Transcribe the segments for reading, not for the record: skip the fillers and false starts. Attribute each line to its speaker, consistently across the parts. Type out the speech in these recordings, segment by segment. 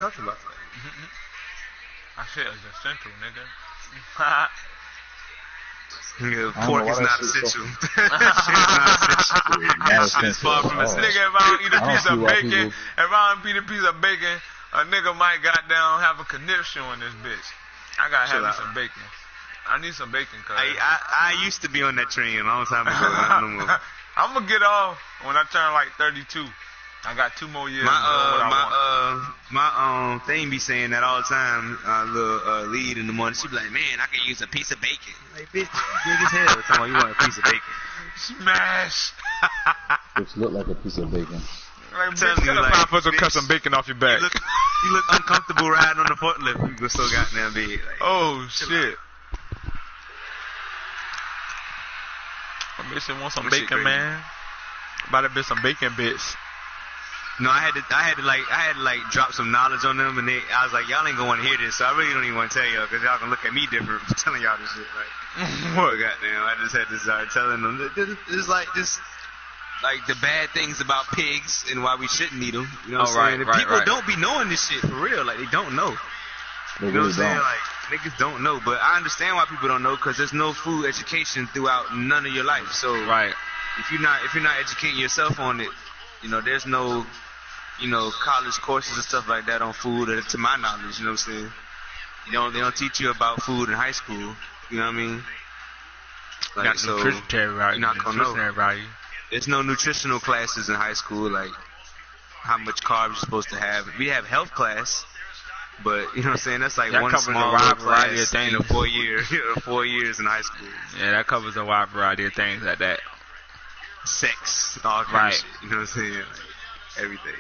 Speaker 1: talking about?
Speaker 2: I said it's essential, nigga.
Speaker 1: Yeah, pork is not essential.
Speaker 2: That shit's far from this. Nigga, if I don't eat a piece of bacon, a nigga might goddamn have a conniption on this bitch. I gotta have me some bacon. I need some bacon, cuz.
Speaker 1: I used to be on that train a long time ago. No more.
Speaker 2: I'm gonna get off when I turn like 32. I got 2 more years.
Speaker 1: My thing be saying that all the time. Little lead in the morning, she be like, "Man, I could use a piece of bacon." Like, bitch, big as hell. Talking about you want a piece of bacon?
Speaker 2: Smash.
Speaker 3: Which look like a piece of bacon.
Speaker 2: Like, bitch, cut some bacon off your back.
Speaker 1: You look uncomfortable riding on the forklift. You so goddamn big. Like,
Speaker 2: oh shit. I bitch want some bacon, man. About to be some bacon bits.
Speaker 1: No, I had to drop some knowledge on them, and I was like, y'all ain't gonna want to hear this, so I really don't even want to tell y'all, because y'all gonna look at me different for telling y'all this shit. Like, what? Goddamn, I just had to start telling them. It's like the bad things about pigs and why we shouldn't eat them. You know what I'm saying? People don't be knowing this shit for real. Like, they don't know. You know what I'm saying? Like, niggas don't know, but I understand why people don't know, because there's no food education throughout none of your life. So, if you're not educating yourself on it, you know, there's no, you know, college courses and stuff like that on food, to my knowledge. You know what I'm saying? They don't teach you about food in high school. You know what I mean? Like, so you're not gonna know. There's no nutritional classes in high school, like how much carbs you're supposed to have. We have health class. But, you know what I'm saying? That's like one small variety of things. 4 years, 4 years in high school.
Speaker 2: Yeah, that covers a wide variety of things like that.
Speaker 1: Sex, all kind of shit. You know what I'm saying? Like, everything.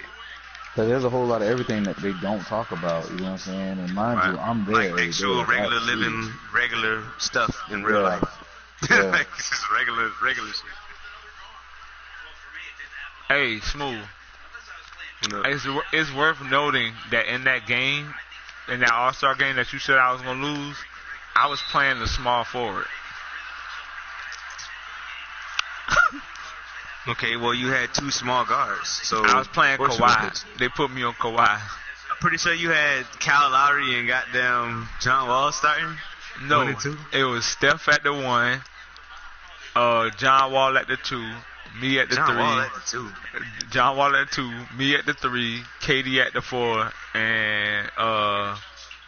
Speaker 3: So there's a whole lot of everything that they don't talk about. You know what I'm saying? And mind you, I'm there.
Speaker 1: Like actual regular living, regular stuff in real life.
Speaker 3: Yeah.
Speaker 1: Like just regular shit.
Speaker 2: Hey, Smooth. It's worth noting that in that game, in that All-Star game that you said I was going to lose, I was playing the small forward.
Speaker 1: Okay, well, you had 2 small guards. So
Speaker 2: I was playing Kawhi. They put me on Kawhi.
Speaker 1: I'm pretty sure you had Kyle Lowry and goddamn John Wall starting.
Speaker 2: No, it was Steph at the 1, John Wall at the 2, me at the 3. John Wall at the 2, me at the 3, KD at the 4, and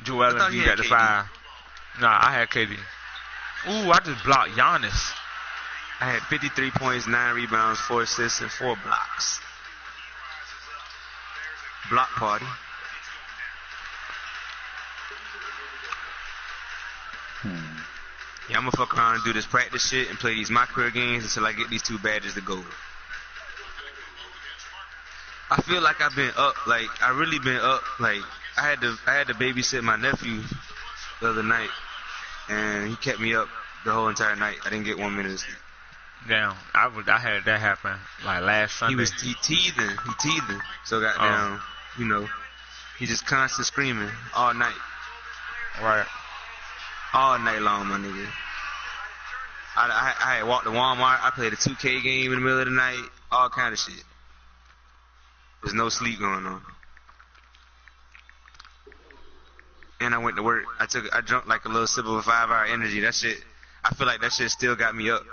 Speaker 2: Joel Embiid at the 5. Nah, I had KD. Ooh, I just blocked Giannis.
Speaker 1: I had 53 points, 9 rebounds, 4 assists, and 4 blocks. Block party. Yeah, I'm gonna fuck around and do this practice shit and play these my career games until I get these 2 badges to go. I feel like I've been up, like I really been up. Like I had to babysit my nephew the other night, and he kept me up the whole entire night. I didn't get 1 minute of sleep.
Speaker 2: Damn, I had that happen like last Sunday.
Speaker 1: He teething. So goddamn, you know, he just constant screaming all night.
Speaker 2: Right.
Speaker 1: All night long, my nigga. I had walked to Walmart. I played a 2K game in the middle of the night. All kind of shit. There's no sleep going on. And I went to work. I drank like a little sip of a 5-hour energy. That shit, I feel like that shit still got me up.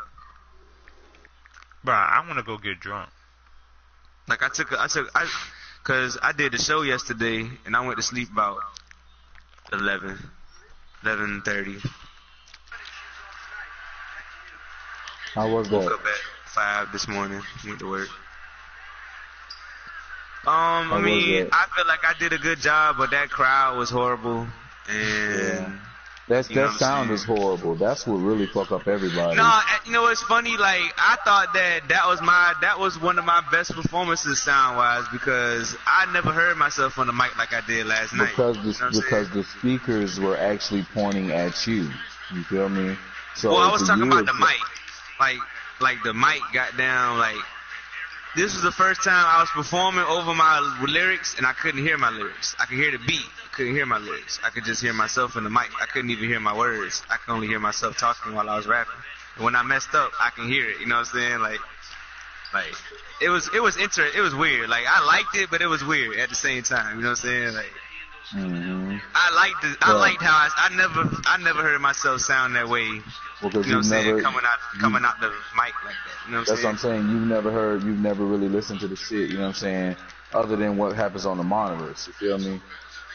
Speaker 2: Bro, I want to go get drunk.
Speaker 1: Like cause I did the show yesterday and I went to sleep about 11:30.
Speaker 3: How was that?
Speaker 1: Woke up at 5 this morning. Went to work. I mean, I feel like I did a good job, but that crowd was horrible, and
Speaker 3: that sound is horrible. That's what really fuck up everybody.
Speaker 1: No, you know what's funny? Like I thought that was one of my best performances sound wise, because I never heard myself on the mic like I did last night.
Speaker 3: Because the speakers were actually pointing at you. You feel me? So
Speaker 1: well, I was talking about the mic, like the mic got down like. This was the first time I was performing over my lyrics, and I couldn't hear my lyrics. I could hear the beat. I couldn't hear my lyrics. I could just hear myself in the mic. I couldn't even hear my words. I could only hear myself talking while I was rapping. And when I messed up, I can hear it. You know what I'm saying? Like it was interesting. It was weird. Like I liked it, but it was weird at the same time. You know what I'm saying? Like I liked how I never heard myself sound that way.
Speaker 3: Well,
Speaker 1: you know what I'm saying? Coming out the mic like that. You know what I'm saying?
Speaker 3: That's what I'm saying. You've never really listened to the shit. You know what I'm saying? Other than what happens on the monitors. You feel me?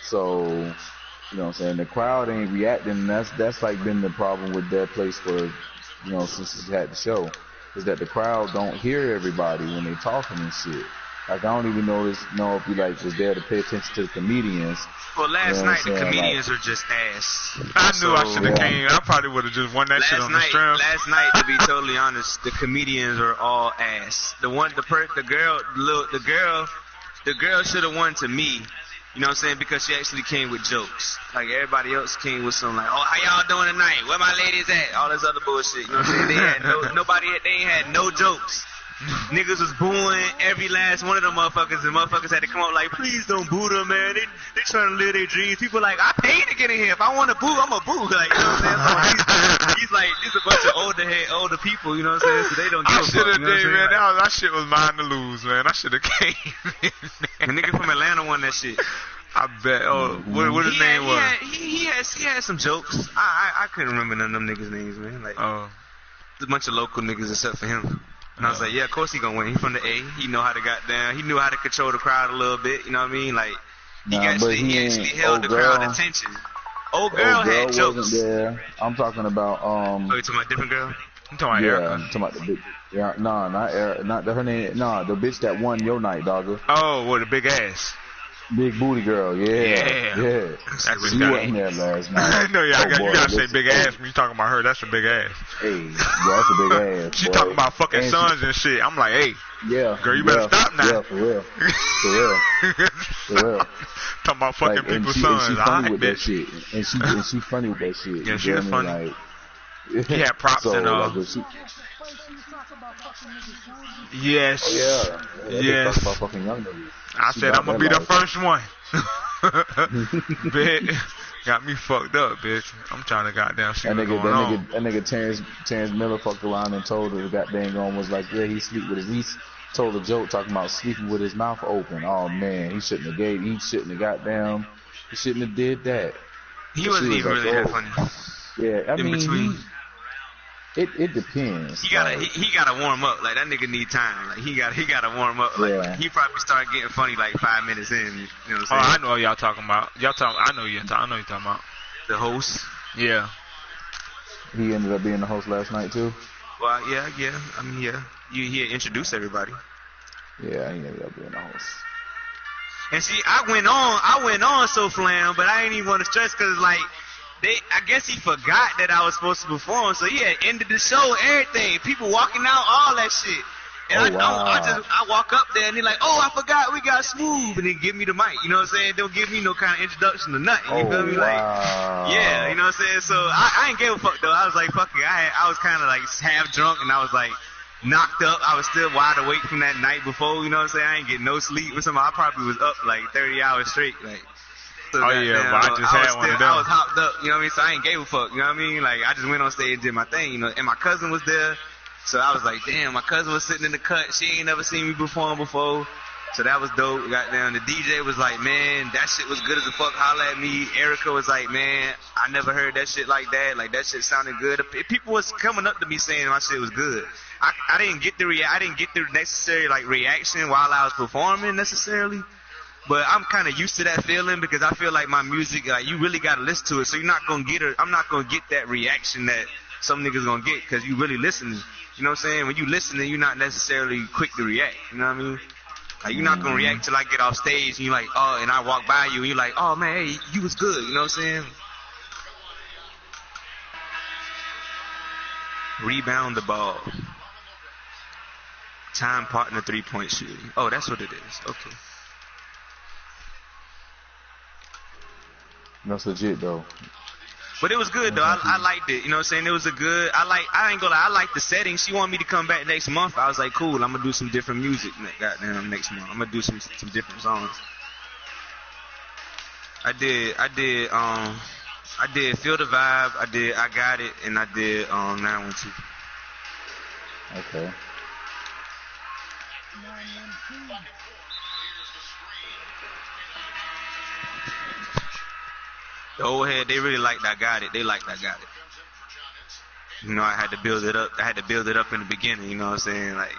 Speaker 3: So, you know what I'm saying? The crowd ain't reacting. That's like been the problem with that place for, since we had the show, is that the crowd don't hear everybody when they talking and shit. Like, I don't even know if you was there to pay attention to the comedians.
Speaker 1: Well, last night the comedians were just ass.
Speaker 2: I knew I should have came. I probably would have just won that shit on the strength.
Speaker 1: Last night, to be totally honest, the comedians were all ass. The girl should have won to me. You know what I'm saying? Because she actually came with jokes. Like, everybody else came with some oh, how y'all doing tonight? Where my ladies at? All this other bullshit. You know what I'm saying? They ain't had no jokes. Niggas was booing every last one of them motherfuckers, and motherfuckers had to come up like, please don't boo them, man. They trying to live their dreams. People like, I paid to get in here. If I want to boo, I'm going to boo. Like, you know what I'm saying? So he's like, these a bunch of older people, you know what I'm saying? So they don't give a fuck. I should have did, man.
Speaker 2: That shit was mine to lose, man. I should have came in there.
Speaker 1: The nigga from Atlanta won that shit.
Speaker 2: I bet. Oh, what his name was?
Speaker 1: He had some jokes. I couldn't remember none of them niggas' names, man. Like, a bunch of local niggas except for him. And I was like, yeah, of course he gonna win. He from the A. He know how to he knew how to control the crowd a little bit. You know what I mean? Like, he actually held the crowd attention. Old girl had jokes.
Speaker 3: There. I'm talking about
Speaker 1: Oh, you talking about a different girl?
Speaker 2: I'm talking about Erica.
Speaker 3: I'm talking about the big. Yeah, no, not Erica. Not her name. No, the bitch that won your night, dogger.
Speaker 2: Oh, with the big ass.
Speaker 3: Big booty girl, yeah. She wasn't there last night.
Speaker 2: No, yeah, you gotta say big ass when you talking about her. That's a big ass.
Speaker 3: Hey, that's a big ass.
Speaker 2: She talking about fucking sons and shit. I'm like, hey, girl, you better stop now.
Speaker 3: Yeah, for real.
Speaker 2: Talking about fucking people's sons.
Speaker 3: And she funny with that shit. And she funny with that shit.
Speaker 2: Yeah, she was funny. He had props and yes.
Speaker 3: Oh, yeah.
Speaker 2: Yes.
Speaker 3: Talk about fucking young niggas.
Speaker 2: I said I'm gonna be the first one. Bitch, got me fucked up, bitch. I'm trying to goddamn see what's going on.
Speaker 3: That nigga Terrence Miller fucked around and told her that dang on was like, yeah, he sleep with he told a joke talking about sleeping with his mouth open. Oh man, he shouldn't have did that.
Speaker 1: He wasn't even really that funny.
Speaker 3: Yeah, I mean,
Speaker 1: between.
Speaker 3: It depends.
Speaker 1: He gotta warm up. Like, that nigga need time. Like, he gotta warm up. Like, he probably started getting funny like 5 minutes in. You know what I'm saying?
Speaker 2: I know what y'all talking about. I know you're talking about
Speaker 1: the host.
Speaker 2: Yeah.
Speaker 3: He ended up being the host last night too.
Speaker 1: Well, yeah. I mean, yeah. He introduced everybody.
Speaker 3: Yeah, he ended up being the host.
Speaker 1: And see, I went on so flam, but I ain't even want to stress because like. I guess he forgot that I was supposed to perform, so he had ended the show, everything. People walking out, all that shit. And I walk up there and they're like, oh, I forgot we got Smooth, and they give me the mic. You know what I'm saying? Don't give me no kind of introduction to nothing. You feel me?
Speaker 3: Wow.
Speaker 1: Like, yeah, you know what I'm saying? So I ain't give a fuck though. I was like, fuck it. I was kind of like half drunk and I was like knocked up. I was still wide awake from that night before. You know what I'm saying? I ain't getting no sleep or something. I probably was up like 30 hours straight. Like. So
Speaker 2: but I just had one of them.
Speaker 1: I was hopped up, you know what I mean? So I ain't gave a fuck, you know what I mean? Like, I just went on stage and did my thing, you know, and my cousin was there. So I was like, damn, my cousin was sitting in the cut. She ain't never seen me perform before. So that was dope. Goddamn, the DJ was like, man, that shit was good as a fuck. Holla at me. Erica was like, man, I never heard that shit like that. Like, that shit sounded good. People was coming up to me saying my shit was good. I didn't get the necessary, like, reaction while I was performing necessarily. But I'm kind of used to that feeling because I feel like my music, like, you really got to listen to it. So you're not going to get it. I'm not going to get that reaction that some niggas going to get because you really listening. You know what I'm saying? When you listening, you're not necessarily quick to react. You know what I mean? Like, you're not going to react till I get off stage and you're like, oh, and I walk by you and you're like, oh, man, hey, you was good. You know what I'm saying? Rebound the ball. Time partner 3-point shooting. Oh, that's what it is. Okay.
Speaker 3: That's legit though.
Speaker 1: But it was good though. I liked it. You know what I'm saying? It was a good. I ain't gonna lie. I like the setting. She wanted me to come back next month. I was like, cool. I'm gonna do some different music. Goddamn, next month. I'm gonna do some different songs. I did Feel the Vibe. I Got It, and I did 912.
Speaker 3: Okay.
Speaker 1: 912. The old head, they really liked I Got It. They liked I Got It. You know, I had to build it up. I had to build it up in the beginning. You know what I'm saying? Like,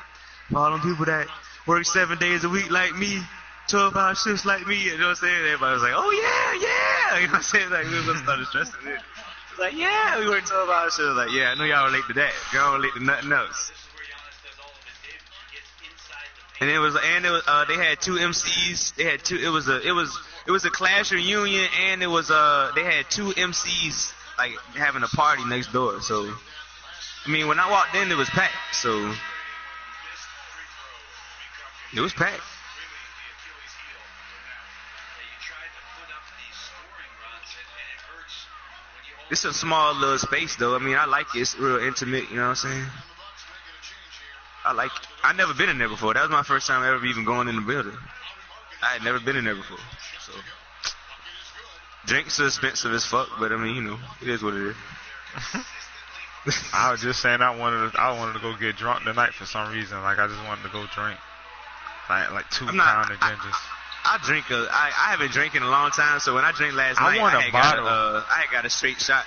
Speaker 1: all them people that work 7 days a week like me, 12-hour shifts like me. You know what I'm saying? Everybody was like, oh yeah. You know what I'm saying? Like, we was started stressing it. It's like, yeah, we work 12-hour shifts. Like, yeah, I know y'all relate to that. Y'all relate to nothing else. And they had two MCs. They had two. It was a Clash reunion, and it was they had two MCs like having a party next door. So, I mean, when I walked in, it was packed. So, it was packed. It's a small little space, though. I mean, I like it. It's real intimate. You know what I'm saying? I like it. I've never been in there before. That was my first time ever even going in the building. I had never been in there before. So, drinks are expensive as fuck, but I mean, you know, it is what it is.
Speaker 2: I was just saying I wanted to go get drunk tonight for some reason. Like, I just wanted to go drink. Like 2 pounds of gingers.
Speaker 1: I drink I haven't drank in a long time, so when I drank last night, I had got a straight shot.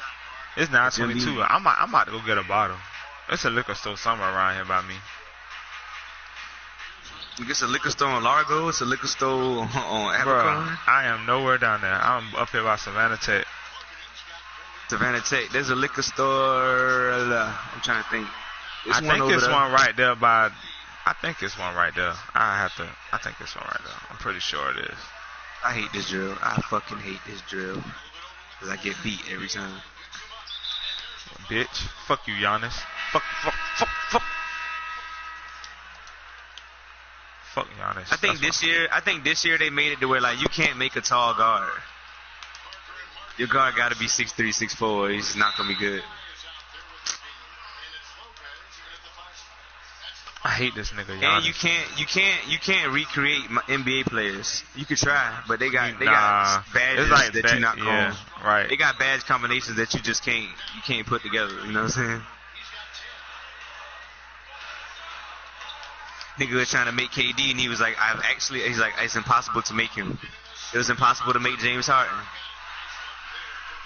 Speaker 2: It's 9:22. I'm about to go get a bottle. It's a liquor store somewhere around here by me.
Speaker 1: It's a liquor store on Largo. It's a liquor store on Abercrombie.
Speaker 2: I am nowhere down there. I'm up here by Savannah Tech.
Speaker 1: Savannah Tech. There's a liquor store. I'm trying to think.
Speaker 2: I think it's one right there by. I think it's one right there. I think it's one right there. I'm pretty sure it is.
Speaker 1: I hate this drill. I fucking hate this drill. Because I get beat every time.
Speaker 2: Bitch. Fuck you, Giannis. Fuck. Fuck Giannis.
Speaker 1: I think this year they made it to where like you can't make a tall guard. Your guard got to be 6'3", 6'4". He's not gonna be good.
Speaker 2: I hate this nigga Giannis.
Speaker 1: And you can't recreate NBA players. You could try, but they got badges
Speaker 2: like
Speaker 1: that you're not going.
Speaker 2: Right.
Speaker 1: They got badge combinations that you just can't put together. You know what I'm saying? Nigga was trying to make KD, and he was like, he's like, it's impossible to make him. It was impossible to make James Harden.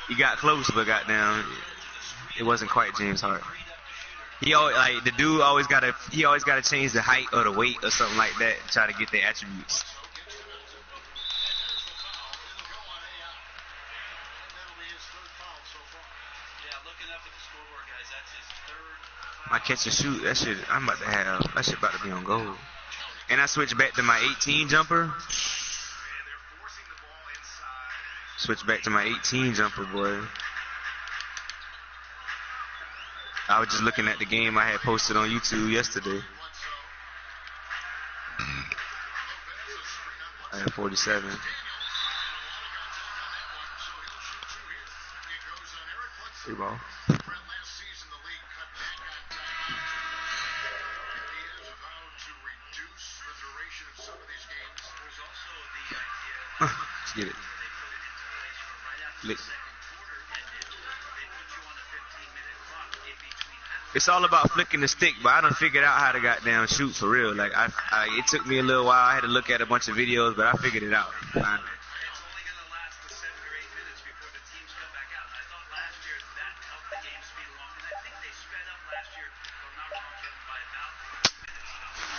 Speaker 1: He got close, but goddamn, it wasn't quite James Harden. He always gotta change the height or the weight or something like that to try to get their attributes. My catch and shoot, that shit about to be on goal. And I switched back to my 18 jumper. Switch back to my 18 jumper, boy. I was just looking at the game I had posted on YouTube yesterday. I had 47. Free ball. Let's get it. It's all about flicking the stick, but I done figured out how to goddamn shoot for real. Like it took me a little while. I had to look at a bunch of videos, but I figured it out.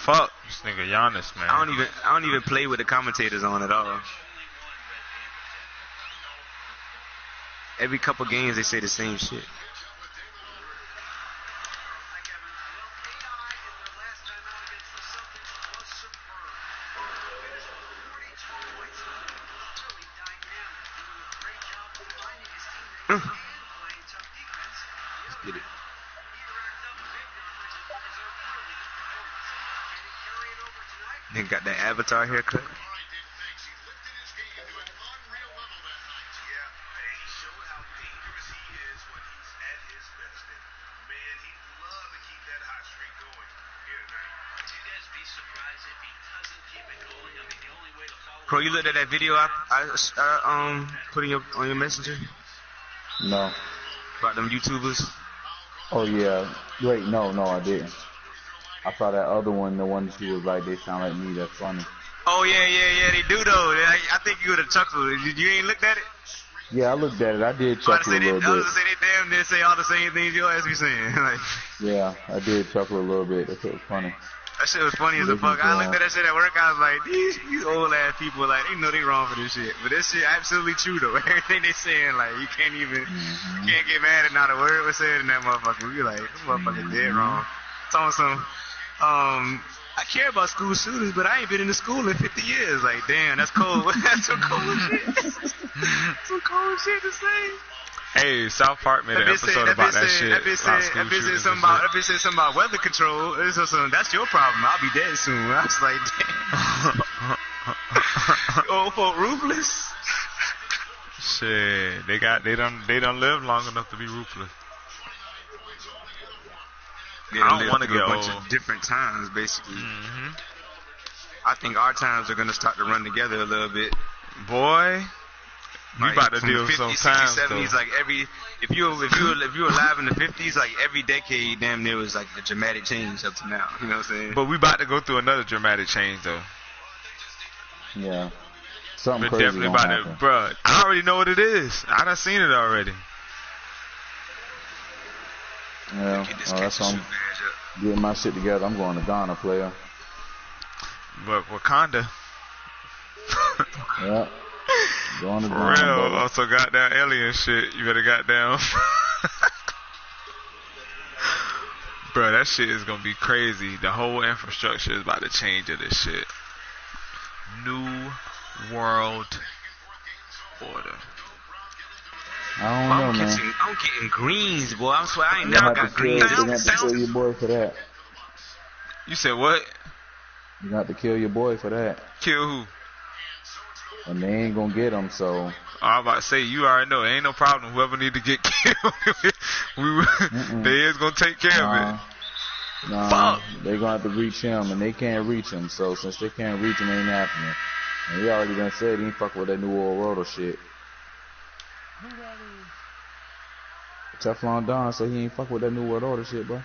Speaker 2: Fuck this nigga Giannis, man.
Speaker 1: I don't even play with the commentators on at all. Every couple games they say the same shit. Let's get it. They got that Avatar haircut. Bro, you looked at that video I put on your messenger?
Speaker 3: No.
Speaker 1: About them YouTubers?
Speaker 3: Oh yeah. Wait, no, I didn't. I saw that other one, the one she was like, they sound like me, that's funny.
Speaker 1: Oh yeah, they do though. I think you would have chuckled. You ain't looked at it?
Speaker 3: Yeah, I looked at it. I did chuckle a little bit.
Speaker 1: I was gonna say they damn near say all the same things your ass be saying. Like,
Speaker 3: yeah, I did chuckle a little bit. That shit was funny.
Speaker 1: That shit was funny as a fuck. I looked at that shit at work. I was like, these old ass people, like, they know they wrong for this shit. But this shit absolutely true though. Everything they saying, like, you can't get mad at not a word was said in that motherfucker. We like, this motherfucker dead wrong. Talking some, I care about school shooters, but I ain't been in the school in 50 years. Like, damn, that's cold. That's some cold shit. Some cold shit to say.
Speaker 2: Hey, South Park made an episode about that shit.
Speaker 1: That bitch said something about weather control. That's your problem. I'll be dead soon. I was like, damn. Old folk ruthless.
Speaker 2: Shit, they don't live long enough to be ruthless.
Speaker 1: I don't want to get a bunch of different times, basically.
Speaker 2: Mm-hmm.
Speaker 1: I think our times are gonna start to run together a little bit.
Speaker 2: Boy, we
Speaker 1: like,
Speaker 2: about to deal with some
Speaker 1: 50s,
Speaker 2: times
Speaker 1: 60s, 70s, like if you were alive in the 50s, like every decade, damn near was like a dramatic change up to now. You know what I'm saying?
Speaker 2: But we about to go through another dramatic change though.
Speaker 3: Yeah, something
Speaker 2: We're
Speaker 3: crazy
Speaker 2: definitely
Speaker 3: gonna
Speaker 2: about
Speaker 3: happen.
Speaker 2: to, bruh. I already know what it is. I done seen it already.
Speaker 3: Yeah, that's why I'm getting my shit together. I'm going to Ghana, player.
Speaker 2: But Wakanda.
Speaker 3: Yeah. Going to
Speaker 2: For
Speaker 3: Ghana,
Speaker 2: real.
Speaker 3: brother.
Speaker 2: Also goddamn alien shit. You better goddamn. Bruh, that shit is gonna be crazy. The whole infrastructure is about to change of this shit. New World Order.
Speaker 3: I don't know, man.
Speaker 1: I'm getting greens, boy. I swear I ain't never got greens.
Speaker 3: You're going to have to kill your boy for that.
Speaker 2: You said what?
Speaker 3: You got to kill your boy for that.
Speaker 2: Kill who?
Speaker 3: And they ain't going to get him, so.
Speaker 2: I'm about to say, you already know. Ain't no problem. Whoever need to get killed, they is going to take care of it.
Speaker 3: Nah,
Speaker 2: Fuck.
Speaker 3: They going to have to reach him, and they can't reach him. So since they can't reach him, it ain't happening. And he already done said he ain't fuck with that New World Order shit. Teflon Don said he ain't fuck with that New World Order shit, bro.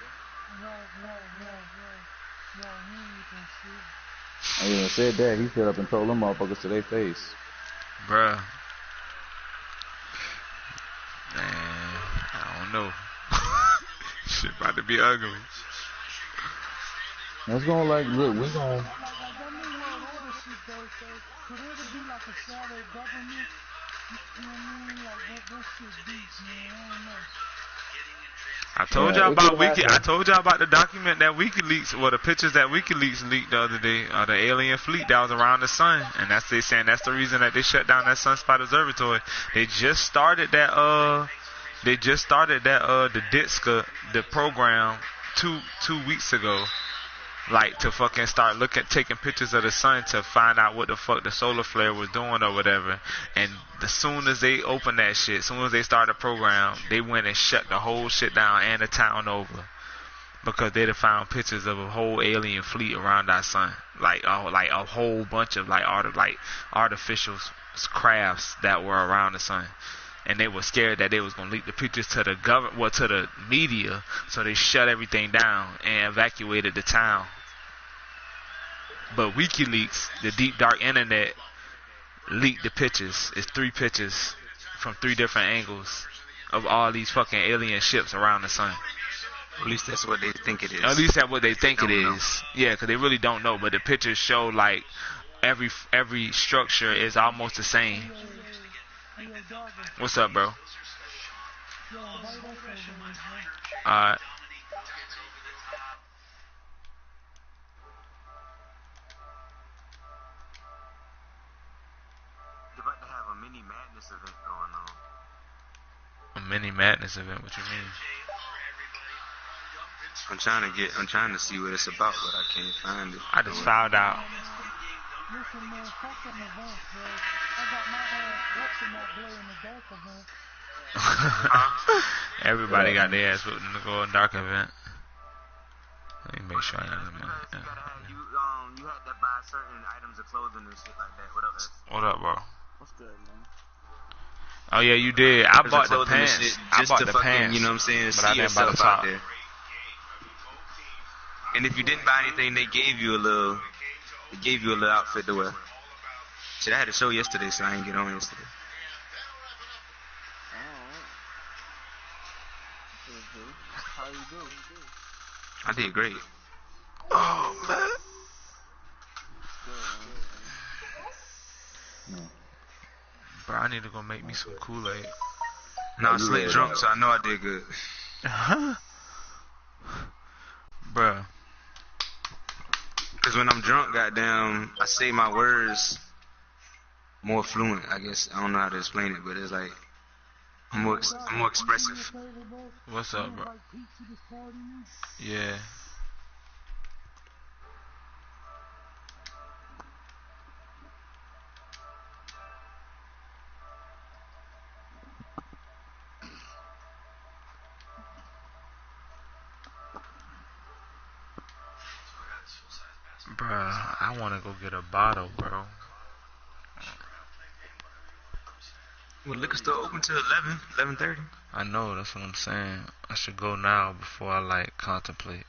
Speaker 3: I even said that. He stood up and told them motherfuckers to their face.
Speaker 2: Bruh. Man, I don't know. Shit about to be ugly.
Speaker 3: Let's go like, look, we're going.
Speaker 2: I told y'all about I told y'all about the document that WikiLeaks, or the pictures that WikiLeaks leaked the other day, the alien fleet that was around the sun, and that's they saying that's the reason that they shut down that Sunspot Observatory. They just started that the DITSCA, the program, two weeks ago. Like, to fucking start taking pictures of the sun to find out what the fuck the solar flare was doing or whatever. And as soon as they opened that shit, as soon as they started the program, they went and shut the whole shit down and the town over. Because they'd have found pictures of a whole alien fleet around our sun. Like a whole bunch of artificial crafts that were around the sun. And they were scared that they was gonna leak the pictures to the government, to the media, so they shut everything down and evacuated the town. But WikiLeaks, the deep dark internet, leaked the pictures. It's 3 pictures from 3 different angles of all these fucking alien ships around the sun.
Speaker 1: At least that's what they think it is.
Speaker 2: At least that's what they think it is. Yeah, because they really don't know. But the pictures show like every structure is almost the same. What's up, bro? Alright.
Speaker 1: They're about to have a mini madness event going on.
Speaker 2: A mini madness event? What you mean?
Speaker 1: I'm trying to see what it's about, but I can't find it.
Speaker 2: I just found out.
Speaker 4: Listen, man, fuck them events, bro. I got my what's in that glow in the dark event.
Speaker 2: Everybody got their ass whooped in the Glow in the Dark event. Let me make sure I got them.
Speaker 1: You had to buy certain items of clothing and shit like that. What up, S?
Speaker 2: What up, bro?
Speaker 4: What's good, man?
Speaker 2: Oh yeah, you did. I bought the
Speaker 1: Clothing and
Speaker 2: pants.
Speaker 1: shit
Speaker 2: I
Speaker 1: just
Speaker 2: bought
Speaker 1: to
Speaker 2: the
Speaker 1: fucking,
Speaker 2: pants.
Speaker 1: you know what I'm saying,
Speaker 2: but I
Speaker 1: see
Speaker 2: didn't buy the
Speaker 1: yourself out
Speaker 2: top.
Speaker 1: there. And if you didn't buy anything, they gave you a little outfit to wear. Shit, I had a show yesterday, so I didn't get on yesterday.
Speaker 5: How you do?
Speaker 1: I did great.
Speaker 2: Oh man.
Speaker 3: No.
Speaker 2: Bro, I need to go make me some Kool-Aid.
Speaker 1: No, I
Speaker 3: you
Speaker 1: slick
Speaker 3: read
Speaker 1: drunk,
Speaker 3: that.
Speaker 1: so I know I did good.
Speaker 2: Bruh.
Speaker 1: Cause when I'm drunk, goddamn, I say my words more fluent. I guess I don't know how to explain it, but it's like I'm more expressive.
Speaker 2: What's up, bro? Yeah. Bruh, I wanna go get a bottle, bro.
Speaker 1: Well, liquor store open till 11:30.
Speaker 2: I know, that's what I'm saying. I should go now before I like contemplate.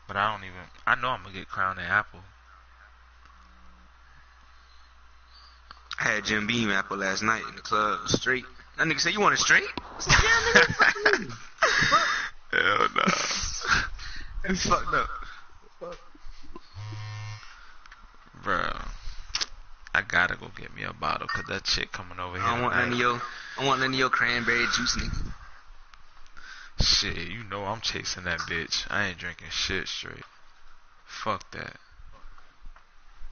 Speaker 2: But I know I'm gonna get Crown and Apple.
Speaker 1: I had Jim Beam apple last night in the club, straight. That nigga said, "You want it straight?"
Speaker 2: Hell no.
Speaker 1: It's fucked up.
Speaker 2: Bro, I gotta go get me a bottle cause that chick coming over here
Speaker 1: I don't want
Speaker 2: tonight.
Speaker 1: none of your cranberry juice, nigga.
Speaker 2: Shit, you know I'm chasing that bitch. I ain't drinking shit straight. Fuck that.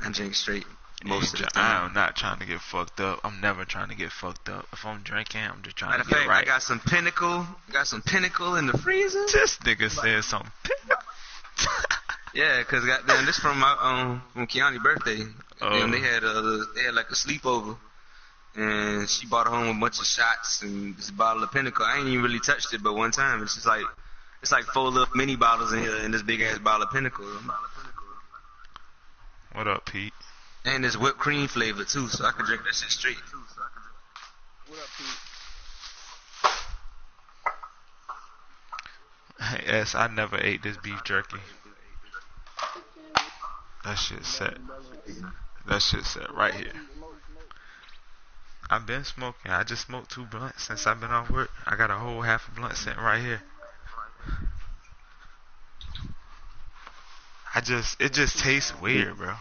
Speaker 1: I drink straight most of the
Speaker 2: I
Speaker 1: time.
Speaker 2: am not trying to get fucked up. I'm never trying to get fucked up. If I'm drinking, I'm just trying
Speaker 1: Matter
Speaker 2: to
Speaker 1: of
Speaker 2: get
Speaker 1: fact,
Speaker 2: right.
Speaker 1: I got some Pinnacle in the freezer.
Speaker 2: This nigga said something.
Speaker 1: Yeah, cause goddamn, this from my from Keanu's birthday.
Speaker 2: Oh.
Speaker 1: They had like a sleepover, and she brought home a bunch of shots and this bottle of Pinnacle. I ain't even really touched it, but one time it's like 4 little mini bottles in here, and this big ass bottle of Pinnacle.
Speaker 2: What up, Pete?
Speaker 1: And it's whipped cream flavor too, so I can drink that shit straight.
Speaker 5: What up, Pete?
Speaker 2: Hey, S, I never ate this beef jerky. That shit set. That shit set right here. I've been smoking. I just smoked 2 blunts since I've been off work. I got a whole half a blunt sitting right here. It just tastes weird, bro.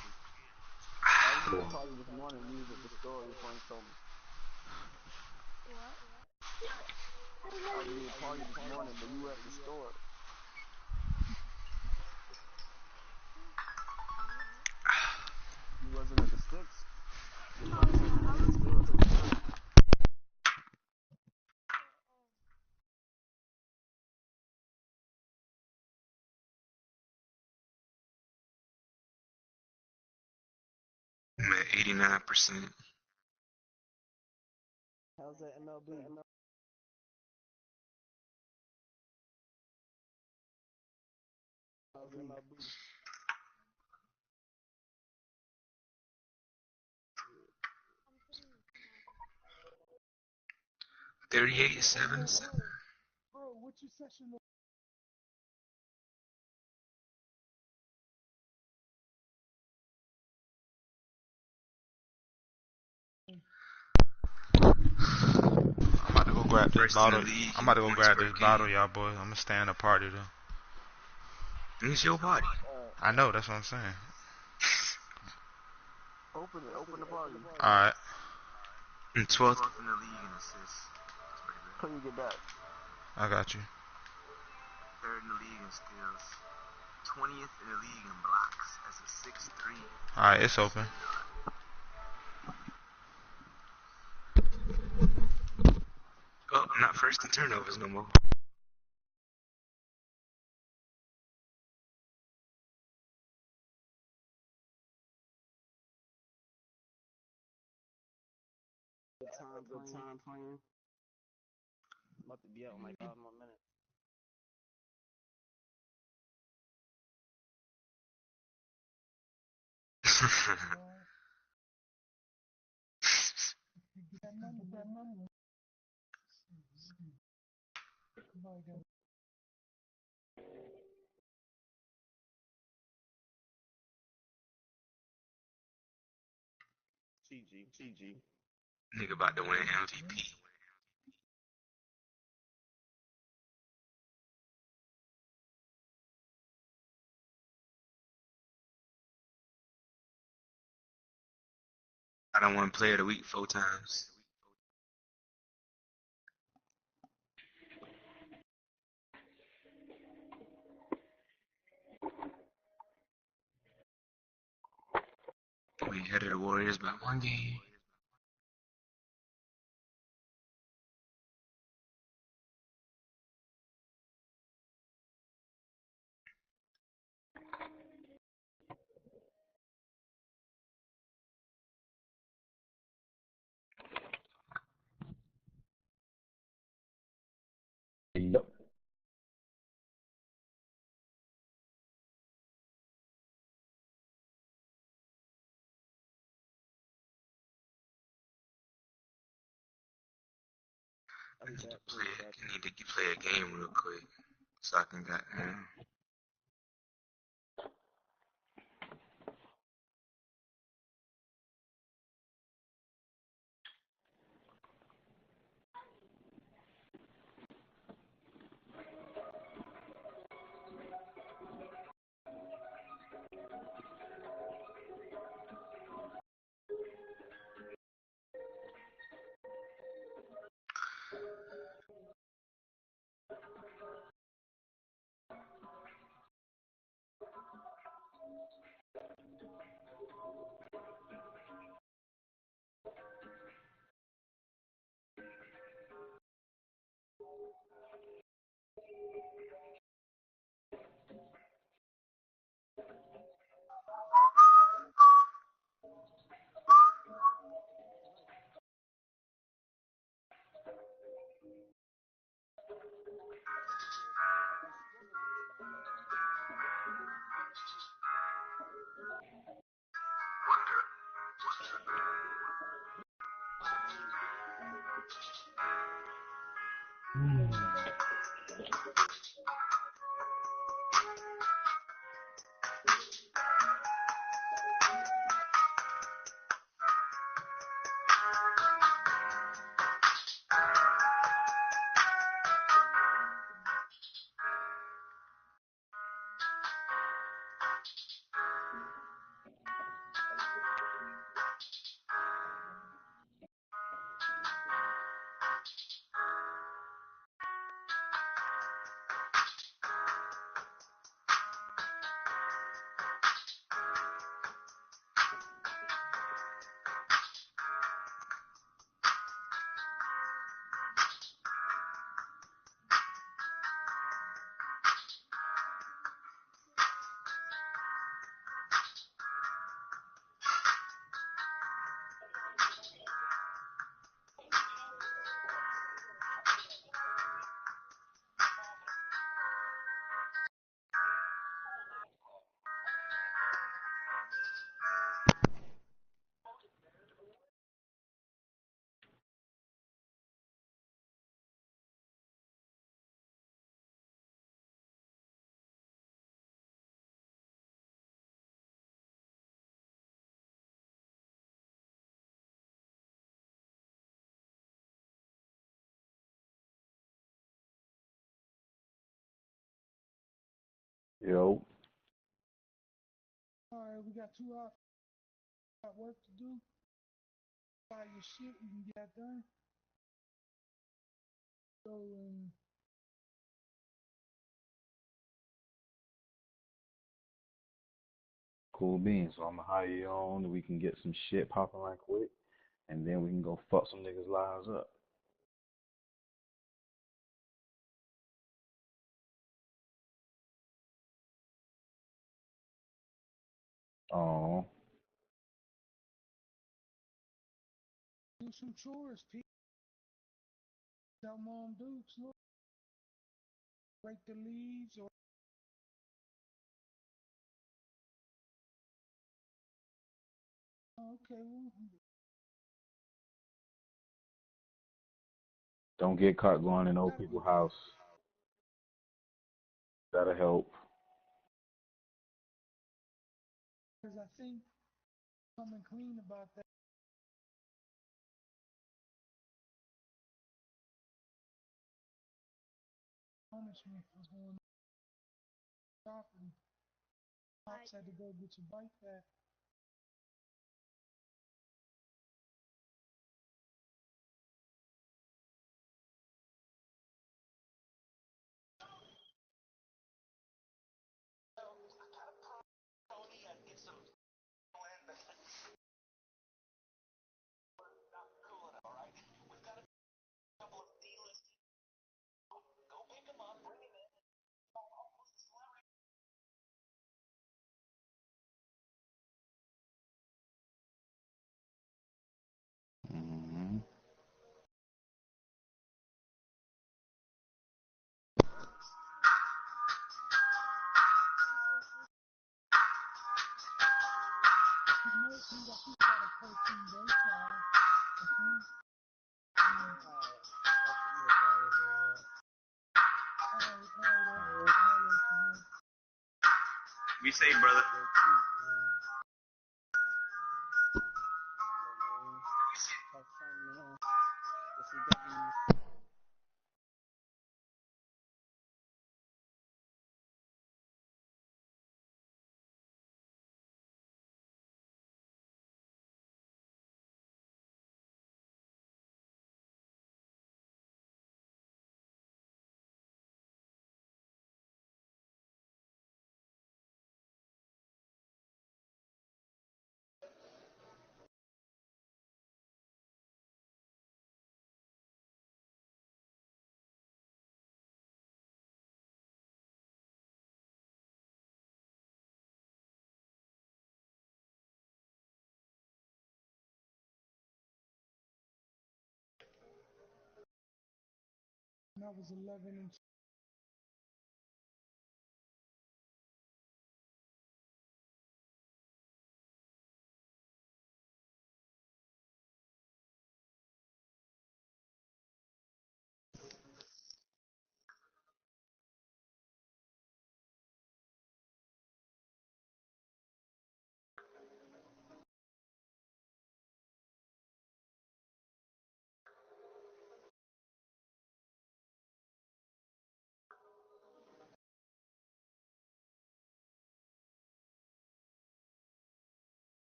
Speaker 5: You wasn't at the sticks.
Speaker 1: I'm at 89%.
Speaker 5: How's that MLB? How's MLB?
Speaker 1: 38-7.
Speaker 4: Bro, what you session?
Speaker 2: I'm about to go grab this
Speaker 1: First in the
Speaker 2: bottle.
Speaker 1: league
Speaker 2: I'm about to go
Speaker 1: in
Speaker 2: grab
Speaker 1: points
Speaker 2: this
Speaker 1: per
Speaker 2: bottle,
Speaker 1: game.
Speaker 2: y'all boys. I'm gonna stay in the party though.
Speaker 1: It's your party.
Speaker 2: I know, that's what I'm saying.
Speaker 5: Open the party.
Speaker 2: Alright.
Speaker 1: And 12th in the league in assists.
Speaker 5: Till you get back.
Speaker 2: I got you.
Speaker 1: 3rd in the league in steals. 20th in the league in blocks as a 6'3".
Speaker 2: Alright, it's open.
Speaker 1: Oh, not first in turnovers no more.
Speaker 5: Good time playing. I'm about to be out in like 5 more minutes. GG.
Speaker 1: Nigga about to win MVP. I don't want to play it a week 4 times. We ahead of the Warriors by 1 game.
Speaker 3: Yep.
Speaker 1: I need to play a game real quick so I can get.
Speaker 3: Yo.
Speaker 4: Alright, we got 2 hours. Got work to do. Buy your shit, you can get that done. So,
Speaker 3: Cool beans. So I'm gonna hire you on, and we can get some shit popping right quick, and then we can go fuck some niggas' lives up. Oh,
Speaker 4: do some chores, people. Tell Mom Dukes, look, break the leaves or okay, well,
Speaker 3: don't get caught going in old people's house. That'll help.
Speaker 4: because I think coming clean about that punishment for going property. Pops had to go get your bike back.
Speaker 1: Be safe, brother.
Speaker 4: I was 11 and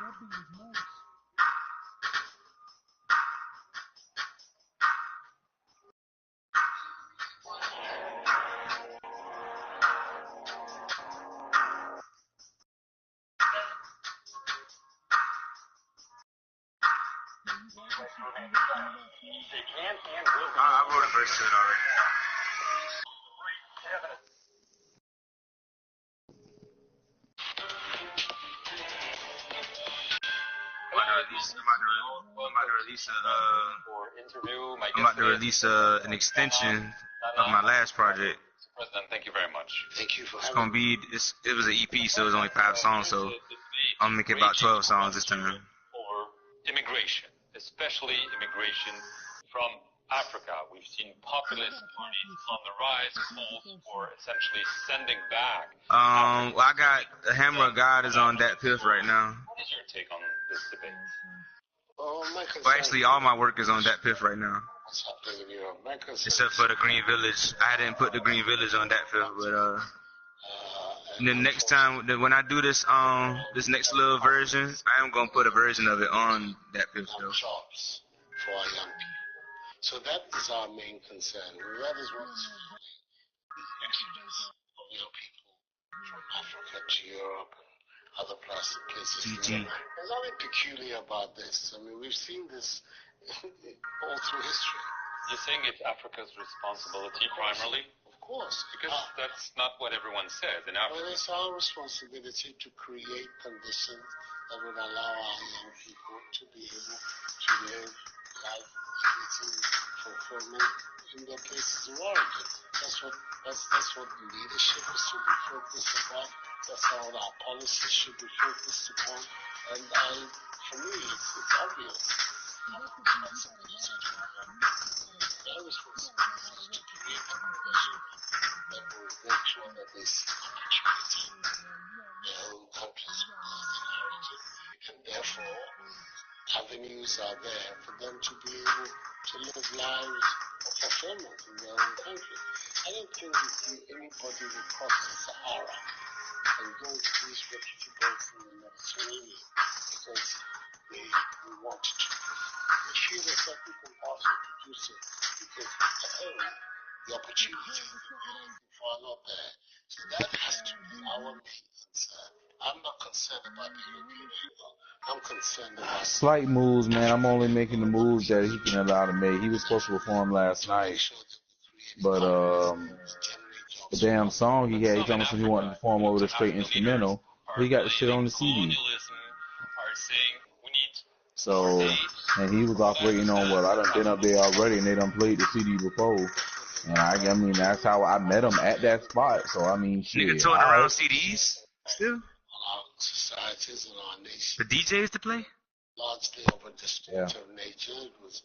Speaker 4: that beat was nice.
Speaker 1: I wrote a verse to it already. I'm about to release an extension of my last project.
Speaker 6: President, thank you very much.
Speaker 5: Thank you for
Speaker 1: It's
Speaker 5: having
Speaker 1: gonna be it was an EP, so it was only 5 songs, so I'm making about 12 songs this time.
Speaker 6: Over immigration, especially immigration from Africa. We've seen populist parties on the rise, calls for essentially sending back.
Speaker 1: Well, I got the Hammer of God is on that fifth right now.
Speaker 6: What is your take on this debate?
Speaker 1: Well, actually, all my work is on that fifth right now,
Speaker 5: what's happening in Europe. My concern
Speaker 1: except for the Green Village. I didn't put the Green Village on that fifth, but and the next time when I do this this next little version, I am gonna put a version of it on that fifth though.
Speaker 5: jobs for our young people. So that is our main concern. That is what is fueling the exodus of young people from Africa to Europe and other places.
Speaker 1: GG.
Speaker 5: There's nothing peculiar about this. I mean, we've seen this all through history.
Speaker 6: You're saying it's Africa's responsibility primarily?
Speaker 5: Of course.
Speaker 6: Because that's not what everyone says in
Speaker 5: Well,
Speaker 6: Africa.
Speaker 5: it's our responsibility to create conditions that would allow our young people to be able to live life with fulfillment in their places of origin. That's what the leadership is to be focused upon. That's how our policies should be focused upon. And for me, it's obvious. Our responsibility their responsibility is to create a condition that will make sure that they see opportunity in their own countries of origin. And therefore, avenues are there for them to be able to live lives of fulfillment in their own country. I don't think we see anybody who crosses Sahara and go to these refugee boats in the Mediterranean because they want to. They feel it's not compulsory to do so because at home the opportunity are not there. So that has to be our main concern. I'm not concerned about the European Union. I'm concerned about
Speaker 3: Slight moves, man. I'm only making the moves that he can allow to make. He was supposed to perform last night. But the damn song he had, he told me he wanted to perform over the straight instrumental. He got the shit on the CD. So, and he was operating on, well, I done been up there already, and they done played the CD before. And I mean, that's how I met him at that spot. So, I mean, shit.
Speaker 1: Nigga touring around CDs still?
Speaker 5: Our societies and our nation.
Speaker 1: For DJs to play?
Speaker 5: Largely of a destructive nature. It was.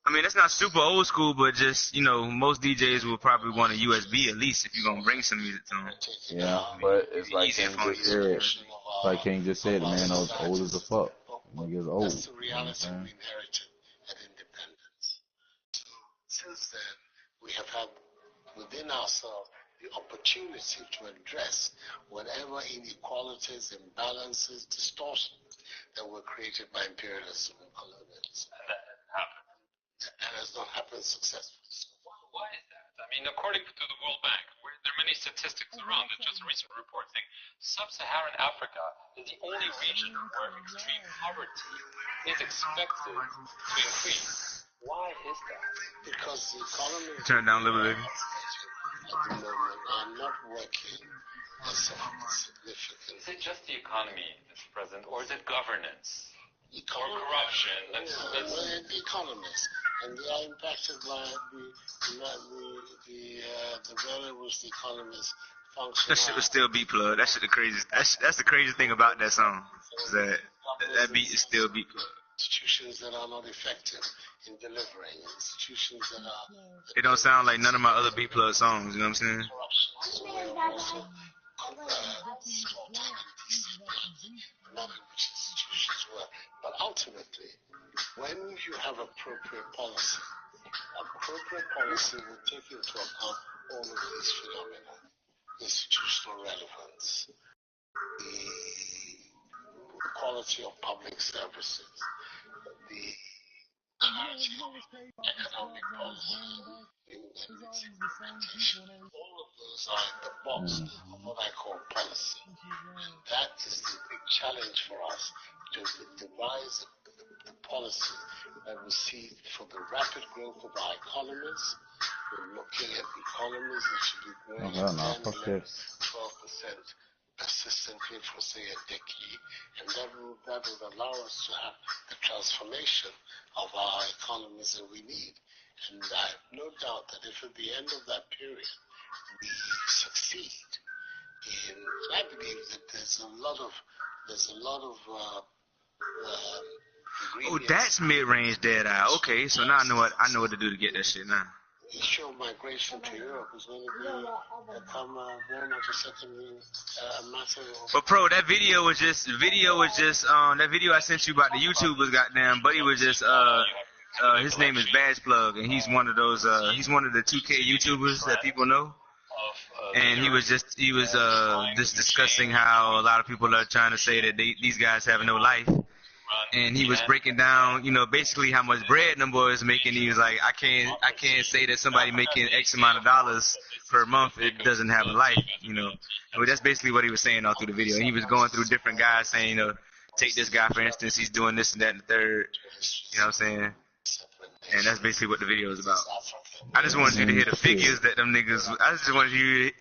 Speaker 1: I mean, that's not super old school, but just, you know, most DJs will probably want a USB at least if you're going to bring some music to them.
Speaker 3: Yeah, but it's like King just said. It's like King just said, man, I was old as a fuck. Niggas old.
Speaker 5: That's the reality we inherited at independence. So, since then, we have had within ourselves the opportunity to address whatever inequalities, imbalances, distortions that were created by imperialism and colonialism. And has not happened successfully. So
Speaker 6: why is that? I mean, according to the World Bank, there are many statistics around it. Just a recent report saying sub-Saharan Africa is the only region where extreme poverty is expected to increase. Why is that?
Speaker 5: Because the economy
Speaker 1: Turn it down a little bit.
Speaker 5: at the moment are not working as significant.
Speaker 6: Is it just the economy, Mr. President, or is it governance? Or
Speaker 5: Economy,
Speaker 6: corruption?
Speaker 5: the economists, and they are impacted by the manner in which the economists function.
Speaker 1: That shit would still be plugged. That shit the craziest. That's the craziest thing about that song. Is that beat is still beat plugged.
Speaker 5: Institutions that are not effective in delivering. Institutions that are.
Speaker 1: It don't sound like none of my other beat plug songs. You know what I'm saying?
Speaker 5: So we have also institutions work. But ultimately, when you have appropriate policy will take into account all of these phenomena. Institutional relevance, the quality of public services, the clarity of economic policy, and its implementation. All of those are in the box of what I call policy. And that is the big challenge for us, to devise the policy that we see for the rapid growth of our economies. We're looking at economies that should be growing at 10, 11, 12% persistently for, say, a decade. And that would allow us to have the transformation of our economies that we need. And I have no doubt that if at the end of that period we succeed in, I believe that there's a lot of
Speaker 1: Oh, that's mid-range dead eye. Okay, so now I know what to do to get that shit now.
Speaker 5: The issue of migration to Europe is going to become very much a matter of.
Speaker 1: But pro, that video was just that video I sent you about the YouTubers. Goddamn, buddy was just his name is Badge Plug, and he's one of those he's one of the 2K YouTubers that people know. And he was just discussing how a lot of people are trying to say that these guys have no life. And he was breaking down, you know, basically how much bread them boys making. He was like, I can't say that somebody making X amount of dollars per month, it doesn't have a life, you know. But that's basically what he was saying all through the video. And he was going through different guys saying, you know, take this guy for instance, he's doing this and that and the third. You know what I'm saying? And that's basically what the video is about. I just wanted you to hear the figures that them niggas. I wanted you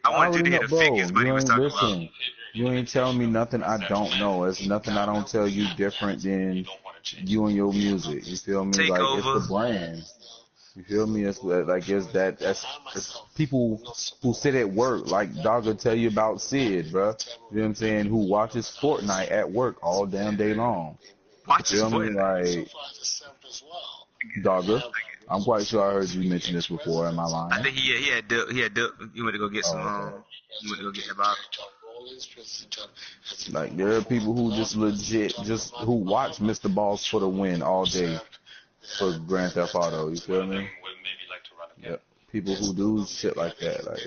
Speaker 1: to hear the figures, but he was talking about.
Speaker 3: You ain't telling me nothing I don't know. It's nothing I don't tell you different than you and your music. You feel me?
Speaker 1: Take
Speaker 3: like
Speaker 1: over.
Speaker 3: It's the brand. You feel me? It's like that's people who sit at work. Like Dog will tell you about Sid, bruh. You know what I'm saying? Who watches Fortnite at work all damn day long.
Speaker 1: Watches
Speaker 3: You feel me?
Speaker 1: Fortnite.
Speaker 3: Like Dogger. I'm quite sure I heard you mention this before. Am I lying?
Speaker 1: I think he had you went to go get some. You went to go get that bottle.
Speaker 3: Like there are people who just legit who watch Mr. Boss for the win all day for Grand Theft Auto. You feel me? Yep. People who do shit like that. Like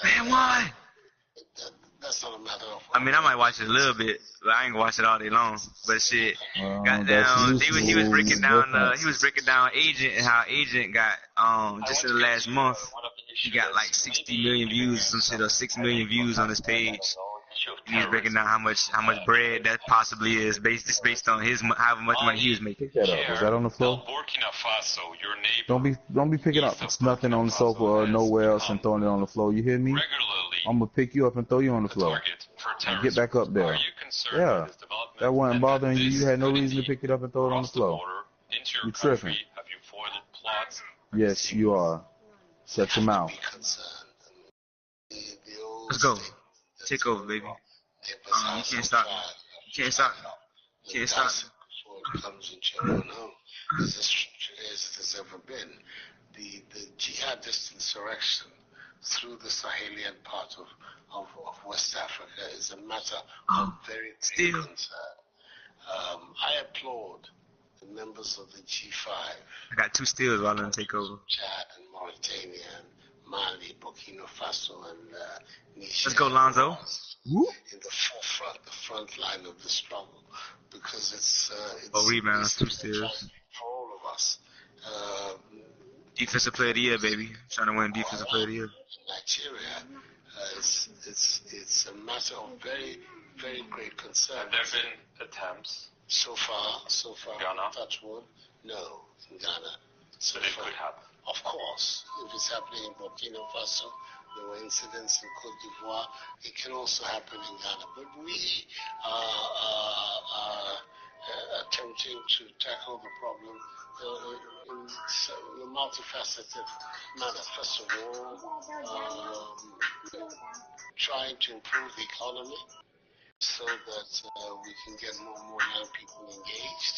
Speaker 1: Man, why?
Speaker 5: That's not a matter of.
Speaker 1: I mean, I might watch it a little bit, but I ain't gonna watch it all day long. But shit,
Speaker 3: that's
Speaker 1: he was breaking down Agent and how Agent got just in the last month he got like 60 million views, some shit, or 6 million views on his page. And he's breaking down how much bread that possibly is based on how much money he was making.
Speaker 3: Pick that up. Is that on the floor?
Speaker 6: Burkina Faso, your neighbor,
Speaker 3: Don't be picking up nothing on the sofa or nowhere else and throwing it on the floor. You hear me?
Speaker 6: regularly
Speaker 3: I'm gonna pick you up and throw you on the floor.
Speaker 6: target for
Speaker 3: And
Speaker 6: terrorism.
Speaker 3: get back up there.
Speaker 6: Are you concerned
Speaker 3: Yeah.
Speaker 6: by this development?
Speaker 3: That wasn't
Speaker 6: and
Speaker 3: bothering
Speaker 6: that
Speaker 3: you.
Speaker 6: this
Speaker 3: You had no
Speaker 6: could
Speaker 3: reason to
Speaker 6: indeed
Speaker 3: pick it up and throw it on the
Speaker 6: cross
Speaker 3: floor.
Speaker 6: border into your
Speaker 3: You
Speaker 6: country?
Speaker 3: tripping.
Speaker 6: Have you foiled plots?
Speaker 3: Yes, you are. Shut your mouth.
Speaker 1: Let's go. Take over, baby. You can't stop. You can't stop. You can't stop.
Speaker 5: Before it comes into your own home, as it has ever been. The jihadist insurrection through the Sahelian part of West Africa is a matter of very great concern. I applaud the members of the G5.
Speaker 1: I got 2 steals while I'm take over.
Speaker 5: Chad and Mauritania and Mali, Burkina Faso, and Niger.
Speaker 1: Let's go, Lonzo. Woo.
Speaker 5: In the forefront, the front line of the struggle, because it's
Speaker 1: rebounds, 2
Speaker 5: it's
Speaker 1: steals.
Speaker 5: for all of us.
Speaker 1: Defensive player of the year, baby. Trying to win defensive player of the year.
Speaker 5: Nigeria, it's a matter of very, very great concern.
Speaker 6: Have there been attempts?
Speaker 5: So far,
Speaker 6: Ghana?
Speaker 5: touch wood, no, in Ghana. So
Speaker 6: But it
Speaker 5: far,
Speaker 6: could happen.
Speaker 5: of course, if it's happening in Burkina Faso, there were incidents in Cote d'Ivoire, it can also happen in Ghana. But we are attempting to tackle the problem in a multifaceted manner. First of all, trying to improve the economy so that we can get more and more young people engaged.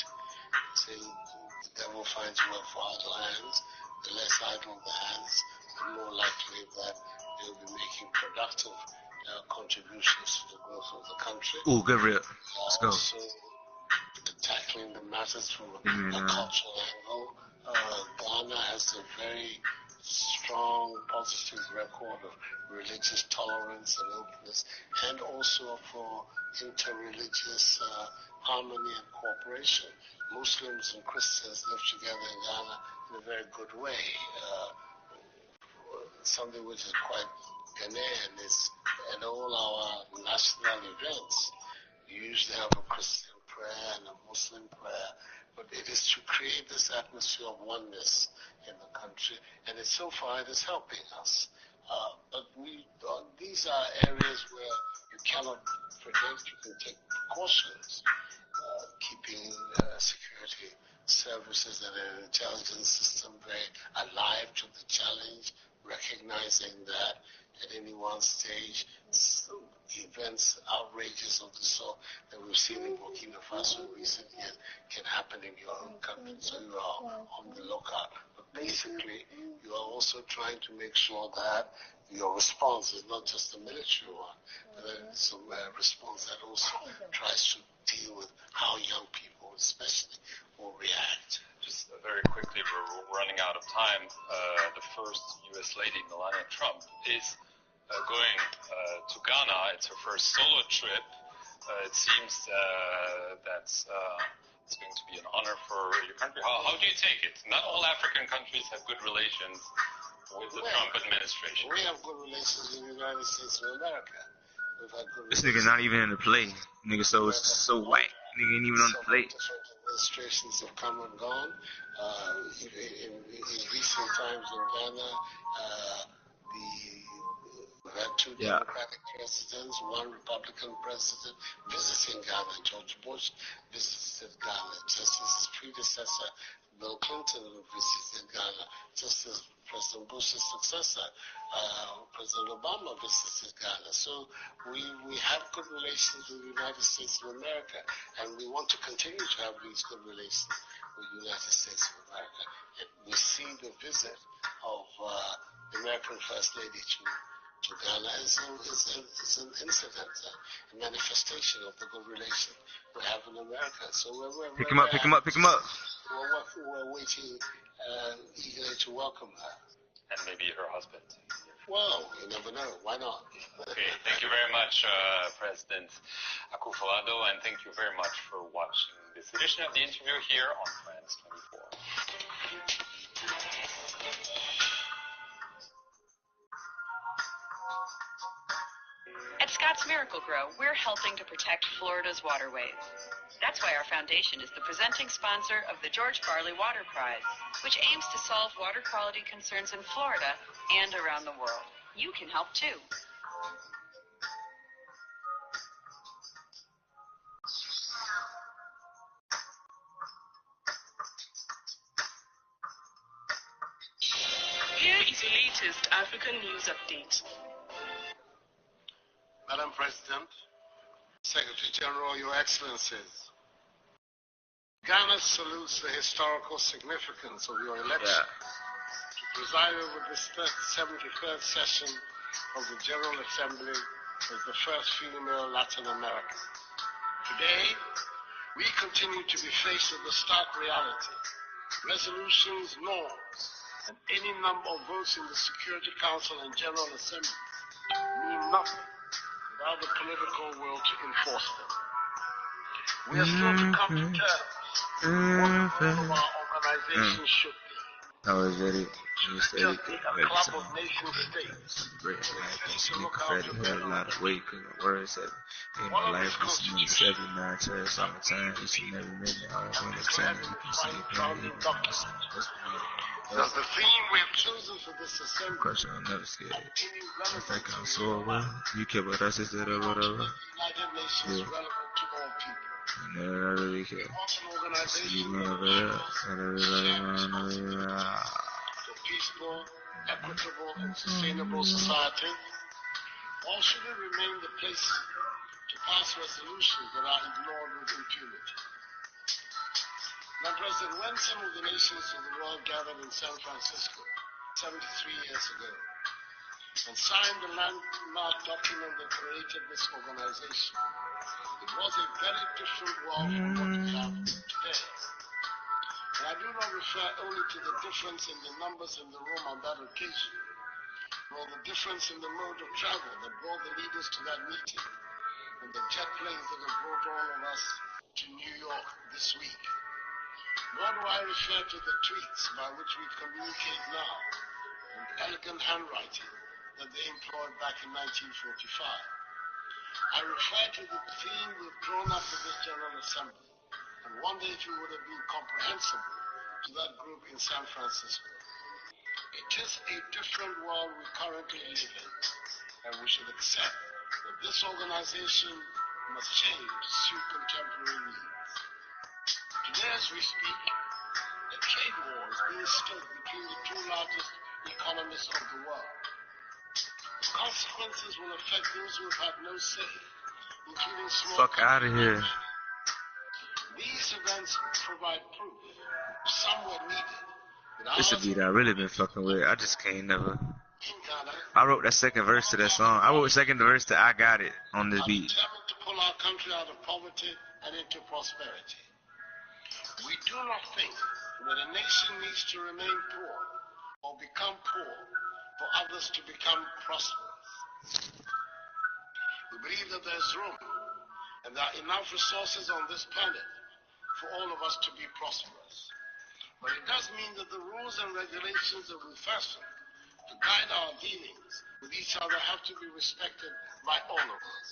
Speaker 5: So the devil finds work for idle hands. The less idle the hands, the more likely that they'll be making productive contributions to the growth of the country.
Speaker 1: Ooh, good rip. Let's go.
Speaker 5: Also, tackling the matters from a cultural angle. Ghana has a very strong, positive record of religious tolerance and openness, and also for interreligious harmony and cooperation. Muslims and Christians live together in Ghana in a very good way. Something which is quite Ghanaian is in all our national events. You usually have a Christian prayer and a Muslim prayer, but it is to create this atmosphere of oneness in the country, and so far it is helping us. But these are areas where you cannot predict. You can take precautions, keeping security services and an intelligence system very alive to the challenge, recognizing that at any one stage, events, outrages of the sort that we've seen in Burkina Faso in recent years can happen in your own country, so you are on the lookout. But basically, you are also trying to make sure that your response is not just a military one, but it's a response that also tries to deal with how young people especially will react.
Speaker 6: Just very quickly, we're running out of time. The first U.S. lady, Melania Trump, is going to Ghana. It's her first solo trip. It seems that it's going to be an honor for your country. How do you take it? Not all African countries have good relations with the Trump administration.
Speaker 5: We have good relations in the United States of America. We've had good
Speaker 1: This nigga's not even in the play. Nigga so white. Nigga ain't even on the play.
Speaker 5: Different administrations have come and gone. In recent times in Ghana, we've had 2 Democratic presidents, 1 Republican president visiting Ghana. George Bush visited Ghana, just as his predecessor, Bill Clinton, visited Ghana, just as President Bush's successor, President Obama, visited Ghana. So we have good relations with the United States of America, and we want to continue to have these good relations with the United States of America. And we see the visit of the American First Lady to Ghana is an incident, a manifestation of the good relation we have in America. So
Speaker 1: pick him up.
Speaker 5: We're waiting eagerly to welcome her.
Speaker 6: And maybe her husband.
Speaker 5: Well, you never know. Why not?
Speaker 6: Okay, thank you very much, President Akufo-Addo, and thank you very much for watching this edition of the interview here on France 24.
Speaker 7: Scott's Miracle-Gro, we're helping to protect Florida's waterways. That's why our foundation is the presenting sponsor of the George Farley Water Prize, which aims to solve water quality concerns in Florida and around the world. You can help too.
Speaker 8: Here is your latest African news update.
Speaker 5: Madam President, Secretary General, Your Excellencies, Ghana salutes the historical significance of your election to preside over this 73rd session of the General Assembly as the first female Latin American. Today, we continue to be faced with the stark reality. Resolutions, norms, and any number of votes in the Security Council and General Assembly mean nothing without the political will to enforce them. We are still to come to terms what the role of our organization should be.
Speaker 1: I was ready.
Speaker 5: Just be a club of nation states.
Speaker 1: Great life, that's me prepared to have a lot of weight, because my words have made my life listening to 79 tracks all the time, each and every minute. I don't understand it. You can see it, man. Even on the same.
Speaker 5: Does the theme we have chosen for this assembly?
Speaker 1: Crush, I'm never scared. I think I'm so well. You care about us, is that or whatever?
Speaker 5: United Nations relevant to all people.
Speaker 1: I really care. You know over there.
Speaker 5: For peaceful, equitable, and sustainable society, or should it remain the place to pass resolutions that are ignored with impunity? Now, President, when some of the nations of the world gathered in San Francisco 73 years ago and signed the landmark document that created this organization, it was a very different world from what we have today. And I do not refer only to the difference in the numbers in the room on that occasion, nor the difference in the mode of travel that brought the leaders to that meeting, and the jet planes that have brought all of us to New York this week. Nor do I refer to the tweets by which we communicate now, and elegant handwriting that they employed back in 1945. I refer to the theme we've drawn up for this General Assembly, and wonder if it would have been comprehensible to that group in San Francisco. It is a different world we currently live in, and we should accept that this organization must change to suit contemporary needs. Today, as we speak, a trade war is being staged between the two largest economies of the world. The consequences will affect those who have had no say, including small
Speaker 1: Fuck out of here.
Speaker 5: These events provide proof, somewhat needed.
Speaker 1: This a beat I really been fucking with. I just can't never.
Speaker 5: In Ghana,
Speaker 1: I wrote that second verse to that song. I wrote the second verse to I Got It on this
Speaker 5: are
Speaker 1: beat.
Speaker 5: determined to pull our country out of poverty and into prosperity. We do not think that a nation needs to remain poor or become poor for others to become prosperous. We believe that there's room and there are enough resources on this planet for all of us to be prosperous. But it does mean that the rules and regulations that we fashion to guide our dealings with each other have to be respected by all of us.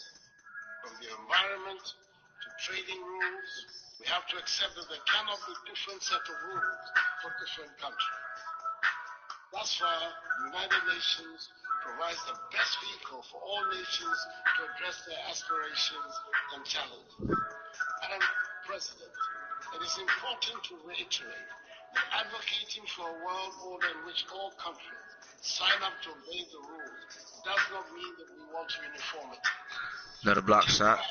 Speaker 5: From the environment to trading rules, we have to accept that there cannot be different set of rules for different countries. Thus far, the United Nations provides the best vehicle for all nations to address their aspirations and challenges. Madam President, it is important to reiterate that advocating for a world order in which all countries sign up to obey the rules does not mean that we want uniformity.
Speaker 1: Another block shot.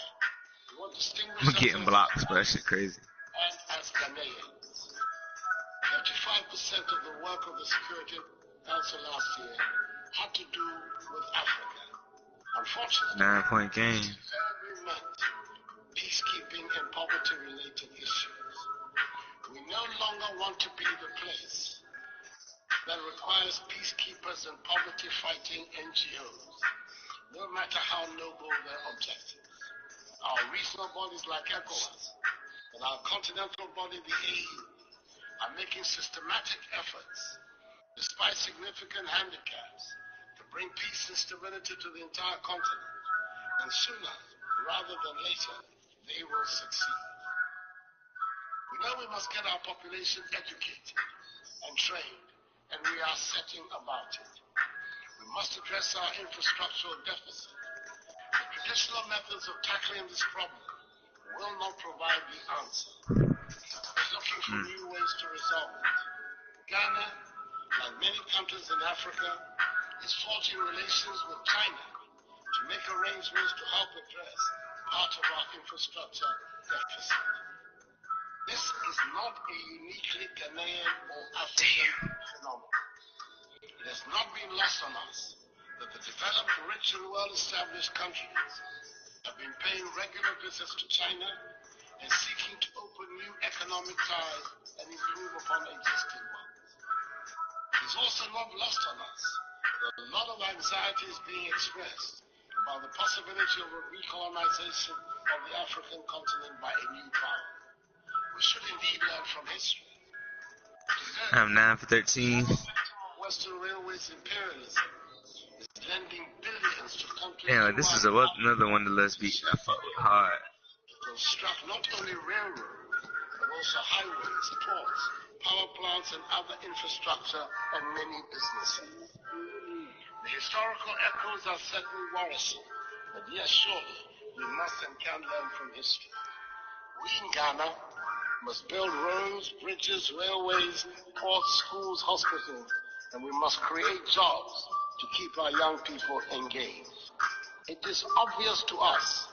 Speaker 5: We want to distinguish
Speaker 1: I'm getting
Speaker 5: ourselves
Speaker 1: blocks, but that shit crazy.
Speaker 5: and as Ghanaians. 55% of the work of the Security Council last year had to do with Africa. Unfortunately,
Speaker 1: 9-point game.
Speaker 5: invariably meant peacekeeping and poverty-related issues. We no longer want to be the place that requires peacekeepers and poverty-fighting NGOs, no matter how noble their objectives. Our regional bodies like ECOWAS and our continental body, the AU, are making systematic efforts, despite significant handicaps, to bring peace and stability to the entire continent. And sooner rather than later, they will succeed. We know we must get our population educated and trained, and we are setting about it. We must address our infrastructural deficit. The traditional methods of tackling this problem will not provide the answer. We're looking for new ways to resolve it. Ghana, like many countries in Africa, is forging relations with China to make arrangements to help address part of our infrastructure deficit. This is not a uniquely Ghanaian or African phenomenon. It has not been lost on us that the developed, rich, and well-established countries have been paying regular visits to China and seeking to open new economic ties and improve upon existing ones. It is also not lost on us that a lot of anxiety is being expressed about the possibility of a recolonization of the African continent by a new power. We should indeed learn from history.
Speaker 1: I'm 9 for 13.
Speaker 5: Western Railways imperialism is lending billions to countries.
Speaker 1: Yeah, this is another one that let's be hard.
Speaker 5: To construct not only railroads, but also highways, ports, power plants, and other infrastructure, and many businesses. The historical echoes are certainly worrisome, but yes, surely we must and can learn from history. We in Ghana must build roads, bridges, railways, ports, schools, hospitals, and we must create jobs to keep our young people engaged. It is obvious to us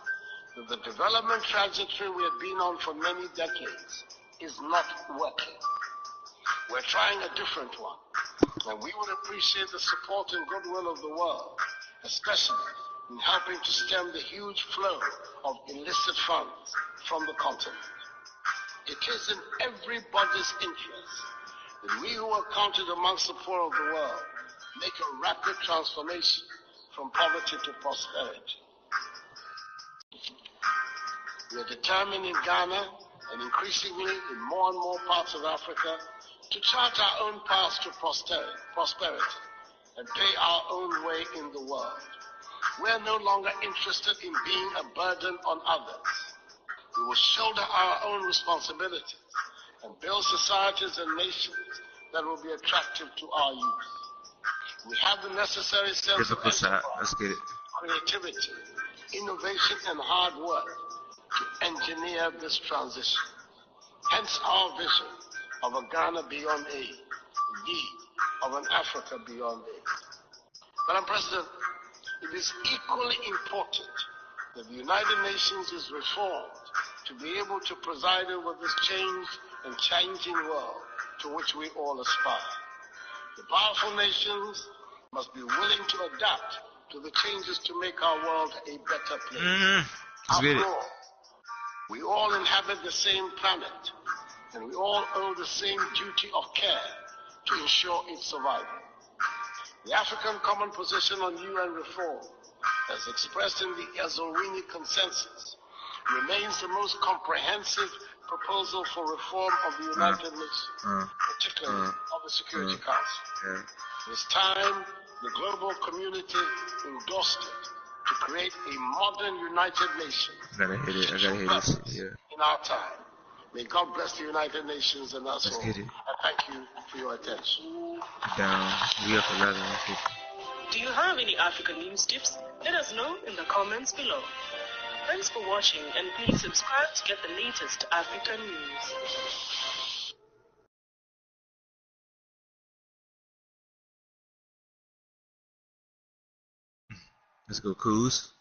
Speaker 5: that the development trajectory we have been on for many decades is not working. We're trying a different one, and we would appreciate the support and goodwill of the world, especially in helping to stem the huge flow of illicit funds from the continent. It is in everybody's interest that we who are counted amongst the poor of the world make a rapid transformation from poverty to prosperity. We are determined in Ghana and increasingly in more and more parts of Africa to chart our own paths to prosperity and pay our own way in the world. We are no longer interested in being a burden on others. We will shoulder our own responsibilities and build societies and nations that will be attractive to our youth. We have the necessary sense of enterprise, creativity, innovation, and hard work to engineer this transition. Hence our vision of a Ghana beyond aid, indeed, of an Africa beyond aid. Madam President, it is equally important that the United Nations is reformed to be able to preside over this changed and changing world to which we all aspire. The powerful nations must be willing to adapt to the changes to make our world a better place. After all, we all inhabit the same planet, and we all owe the same duty of care to ensure its survival. The African Common Position on UN Reform, as expressed in the Azulwini Consensus, remains the most comprehensive proposal for reform of the United Nations, particularly of the Security Council. It is time the global community endorsed it to create a modern United Nations. In our time. May God bless the United Nations and us all. And thank you for your attention.
Speaker 1: We up 11.
Speaker 8: Do you have any African news tips? Let us know in the comments below. Thanks for watching, and please subscribe to get the latest African news.
Speaker 1: Let's go, Coos.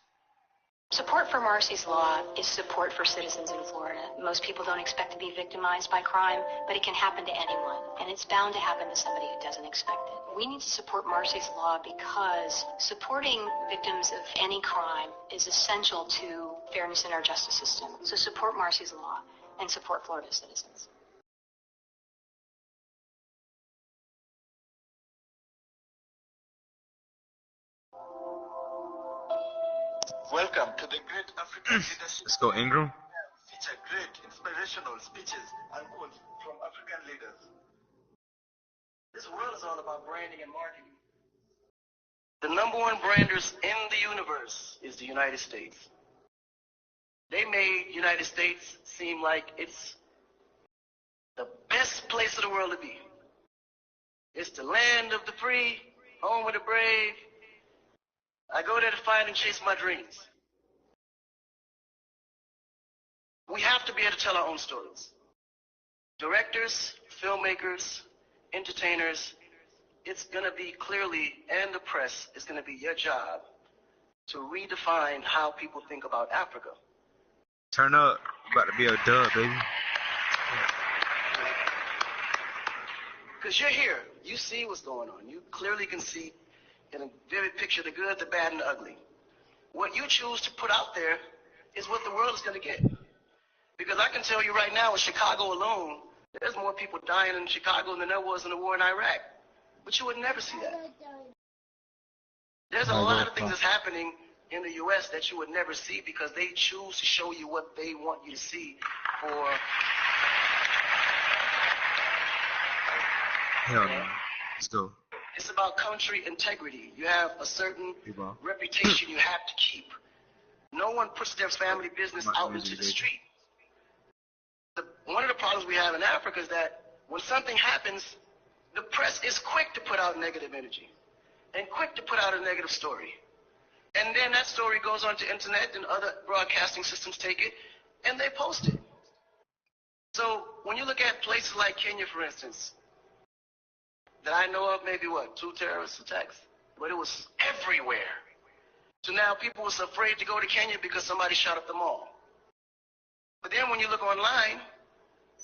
Speaker 9: Support for Marcy's Law is support for citizens in Florida. Most people don't expect to be victimized by crime, but it can happen to anyone, and it's bound to happen to somebody who doesn't expect it. We need to support Marcy's Law because supporting victims of any crime is essential to fairness in our justice system. So support Marcy's Law and support Florida citizens.
Speaker 10: Welcome to the Great African Leadership.
Speaker 1: Let's go, Ingram.
Speaker 10: Feature great inspirational speeches and quotes from African leaders. This world is all about branding and marketing. The number one branders in the universe is the United States. They made United States seem like it's the best place of the world to be. It's the land of the free, home of the brave. I go there to find and chase my dreams. We have to be able to tell our own stories. Directors, filmmakers, entertainers, it's going to be clearly, and the press, it's going to be your job to redefine how people think about Africa.
Speaker 1: Turn up. About to be a dub, baby.
Speaker 10: Because you're here. You see what's going on. You clearly can see in a vivid picture the good, the bad, and the ugly. What you choose to put out there is what the world is going to get. Because I can tell you right now, in Chicago alone, there's more people dying in Chicago than there was in the war in Iraq. But you would never see that. There's a lot of things that's happening in the U.S. that you would never see because they choose to show you what they want you to see for...
Speaker 1: Hell no. Let's go.
Speaker 10: It's about country integrity. You have a certain reputation you have to keep. No one puts their family business out into the street. One of the problems we have in Africa is that when something happens, the press is quick to put out negative energy and quick to put out a negative story. And then that story goes on to internet and other broadcasting systems take it and they post it. So when you look at places like Kenya, for instance, that I know of, maybe 2 terrorist attacks, but it was everywhere. So now people was afraid to go to Kenya because somebody shot up the mall. But then when you look online,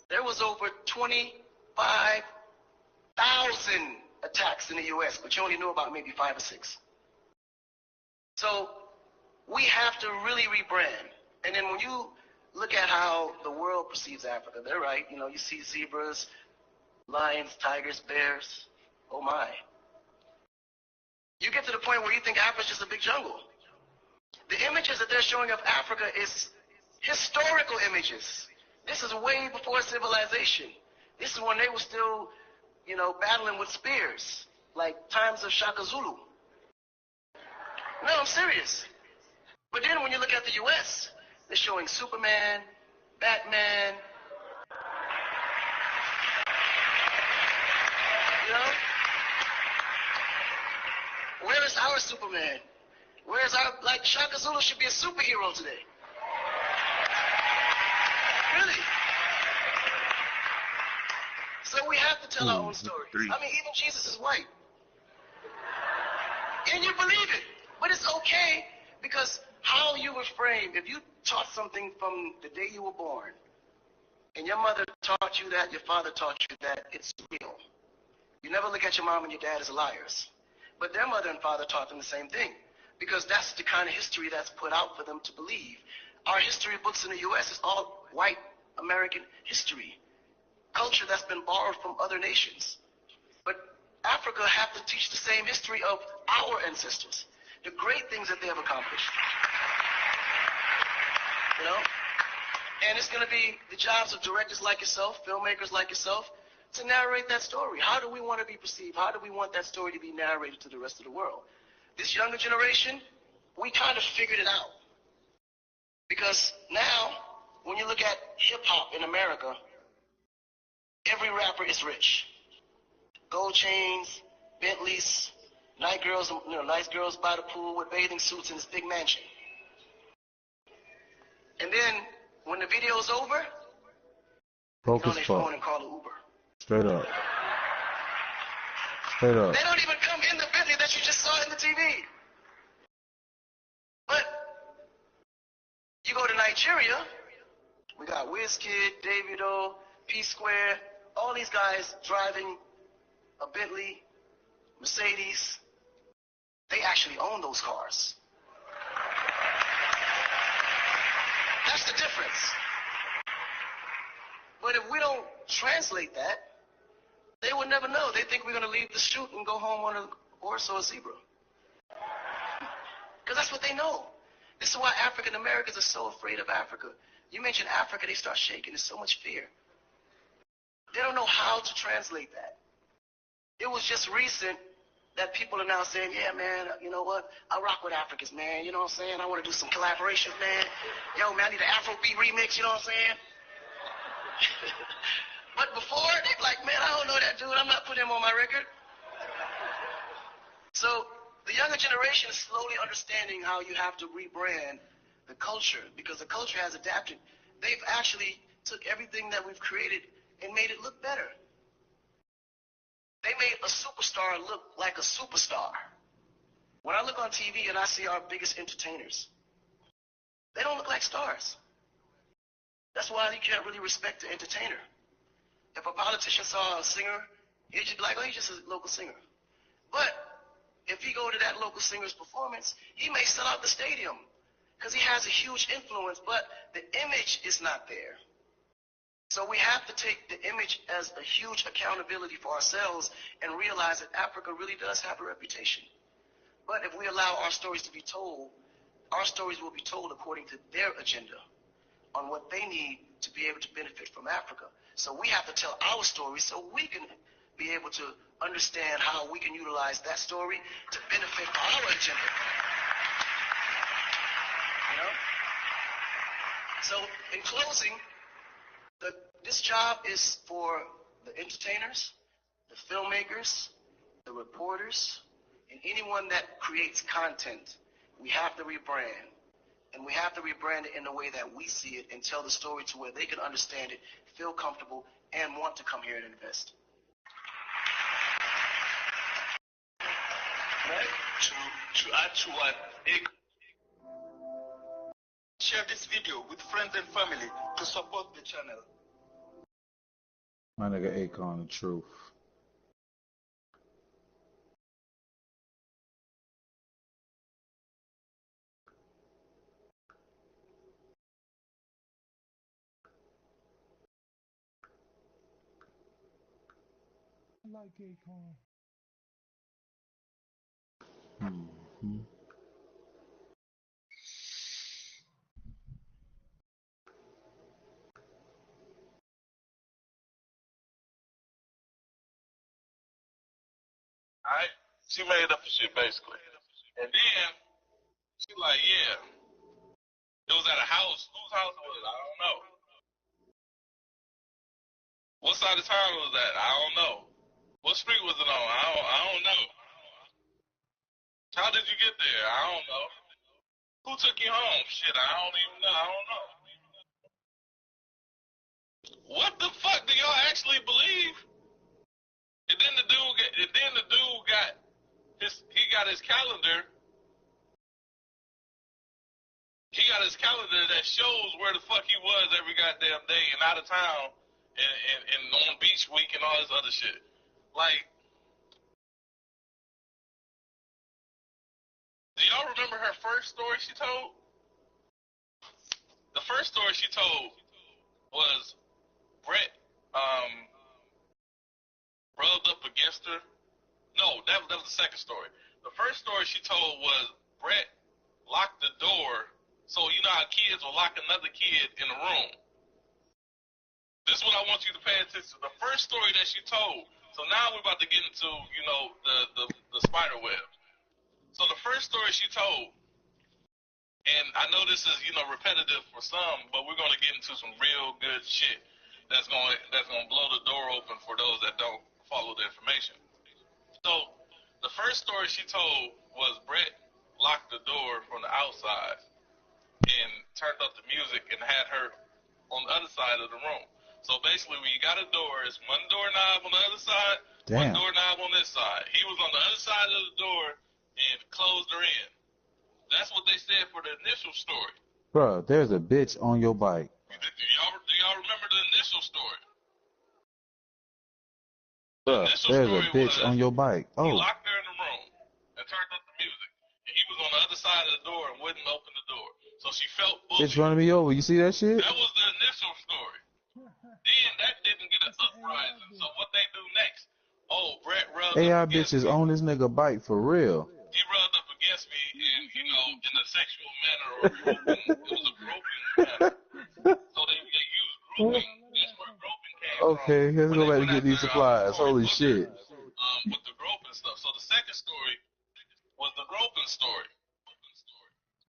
Speaker 10: there was over 25,000 attacks in the U.S., but you only knew about maybe 5 or 6. So we have to really rebrand. And then when you look at how the world perceives Africa, they're right. You know, you see zebras, lions, tigers, bears. Oh my. You get to the point where you think Africa's just a big jungle. The images that they're showing of Africa is historical images. This is way before civilization. This is when they were still, you know, battling with spears, like times of Shaka Zulu. No, I'm serious. But then when you look at the U.S., they're showing Superman, Batman, you know? Where is our Superman? Where is our, like, Shaka Zulu should be a superhero today. Really? So we have to tell our own story. I mean, even Jesus is white. And you believe it. But it's okay because how you were framed, if you taught something from the day you were born, and your mother taught you that, your father taught you that, it's real. You never look at your mom and your dad as liars. But their mother and father taught them the same thing because that's the kind of history that's put out for them to believe. Our history books in the U.S. is all white American history, culture that's been borrowed from other nations. But Africa have to teach the same history of our ancestors, the great things that they have accomplished. You know? And it's going to be the jobs of directors like yourself, filmmakers like yourself, to narrate that story. How do we want to be perceived? How do we want that story to be narrated to the rest of the world? This younger generation, we kind of figured it out. Because now, when you look at hip-hop in America, every rapper is rich. Gold chains, Bentleys, nice girls by the pool with bathing suits in this big mansion. And then, when the video's over, they get on their phone and call an Uber.
Speaker 3: Straight up. Straight up.
Speaker 10: They don't even come in the Bentley that you just saw in the TV. But you go to Nigeria, we got Wizkid, Davido, P-Square, all these guys driving a Bentley, Mercedes. They actually own those cars. That's the difference. But if we don't translate that, they would never know. They think we're going to leave the shoot and go home on a horse or a zebra. Because that's what they know. This is why African Americans are so afraid of Africa. You mention Africa, they start shaking. There's so much fear. They don't know how to translate that. It was just recent that people are now saying, yeah, man, you know what? I rock with Africans, man. You know what I'm saying? I want to do some collaborations, man. Yo, man, I need an Afrobeat remix, you know what I'm saying? But before, they're like, man, I don't know that dude. I'm not putting him on my record. So the younger generation is slowly understanding how you have to rebrand the culture because the culture has adapted. They've actually took everything that we've created and made it look better. They made a superstar look like a superstar. When I look on TV and I see our biggest entertainers, they don't look like stars. That's why you can't really respect the entertainer. If a politician saw a singer, he'd just be like, oh, he's just a local singer. But if you go to that local singer's performance, he may sell out the stadium because he has a huge influence, but the image is not there. So we have to take the image as a huge accountability for ourselves and realize that Africa really does have a reputation. But if we allow our stories to be told, our stories will be told according to their agenda on what they need to be able to benefit from Africa. So we have to tell our story so we can be able to understand how we can utilize that story to benefit our agenda. You know? So in closing, this job is for the entertainers, the filmmakers, the reporters, and anyone that creates content. We have to rebrand. And we have to rebrand it in the way that we see it and tell the story to where they can understand it, feel comfortable, and want to come here and invest.
Speaker 11: Right? To add to what share this video with friends and family to support the channel.
Speaker 3: My nigga Akon, the truth.
Speaker 4: I like Akon.
Speaker 3: Mm-hmm.
Speaker 11: Alright? She made up for shit basically. And then she like, yeah. It was at a house. Whose house was it? I don't know. What side of town was that? I don't know. What street was it on? I don't know. How did you get there? I don't know. Who took you home? Shit, I don't even know. I don't know. What the fuck do y'all actually believe? And then the dude got his calendar. He got his calendar that shows where the fuck he was every goddamn day and out of town and on beach week and all this other shit. Like, do y'all remember her first story she told? The first story she told was Brett rubbed up against her. No, that was the second story. The first story she told was Brett locked the door, so you know how kids will lock another kid in a room. This is what I want you to pay attention to. The first story that she told. So now we're about to get into, you know, the spider web. So the first story she told, and I know this is, you know, repetitive for some, but we're going to get into some real good shit that's going to blow the door open for those that don't follow the information. So the first story she told was Brett locked the door from the outside and turned up the music and had her on the other side of the room. So basically, when you got a door, it's one doorknob on the other side, one doorknob on this side. He was on the other side of the door and closed her in. That's what they said for the initial story.
Speaker 3: Bruh, there's a bitch on your bike.
Speaker 11: Do y'all remember the initial story?
Speaker 3: Bruh, there's a bitch on your bike.
Speaker 11: He locked her in the room and turned up the music. And he was on the other side of the door and wouldn't open the door. So she felt bullied.
Speaker 3: Bitch running me over. You see that shit?
Speaker 11: That was the initial story. Then that didn't get us uprising. So what they do next? Oh, Brett rubbed
Speaker 3: AI
Speaker 11: up
Speaker 3: bitches on this nigga bike for real.
Speaker 11: He rubbed up against me, and you know, in a sexual manner or groping. It was a groping manner. So they used groping. That's where groping came from.
Speaker 3: Okay, let's go back and get these supplies. Holy shit.
Speaker 11: With the groping stuff. So the second story was the groping story.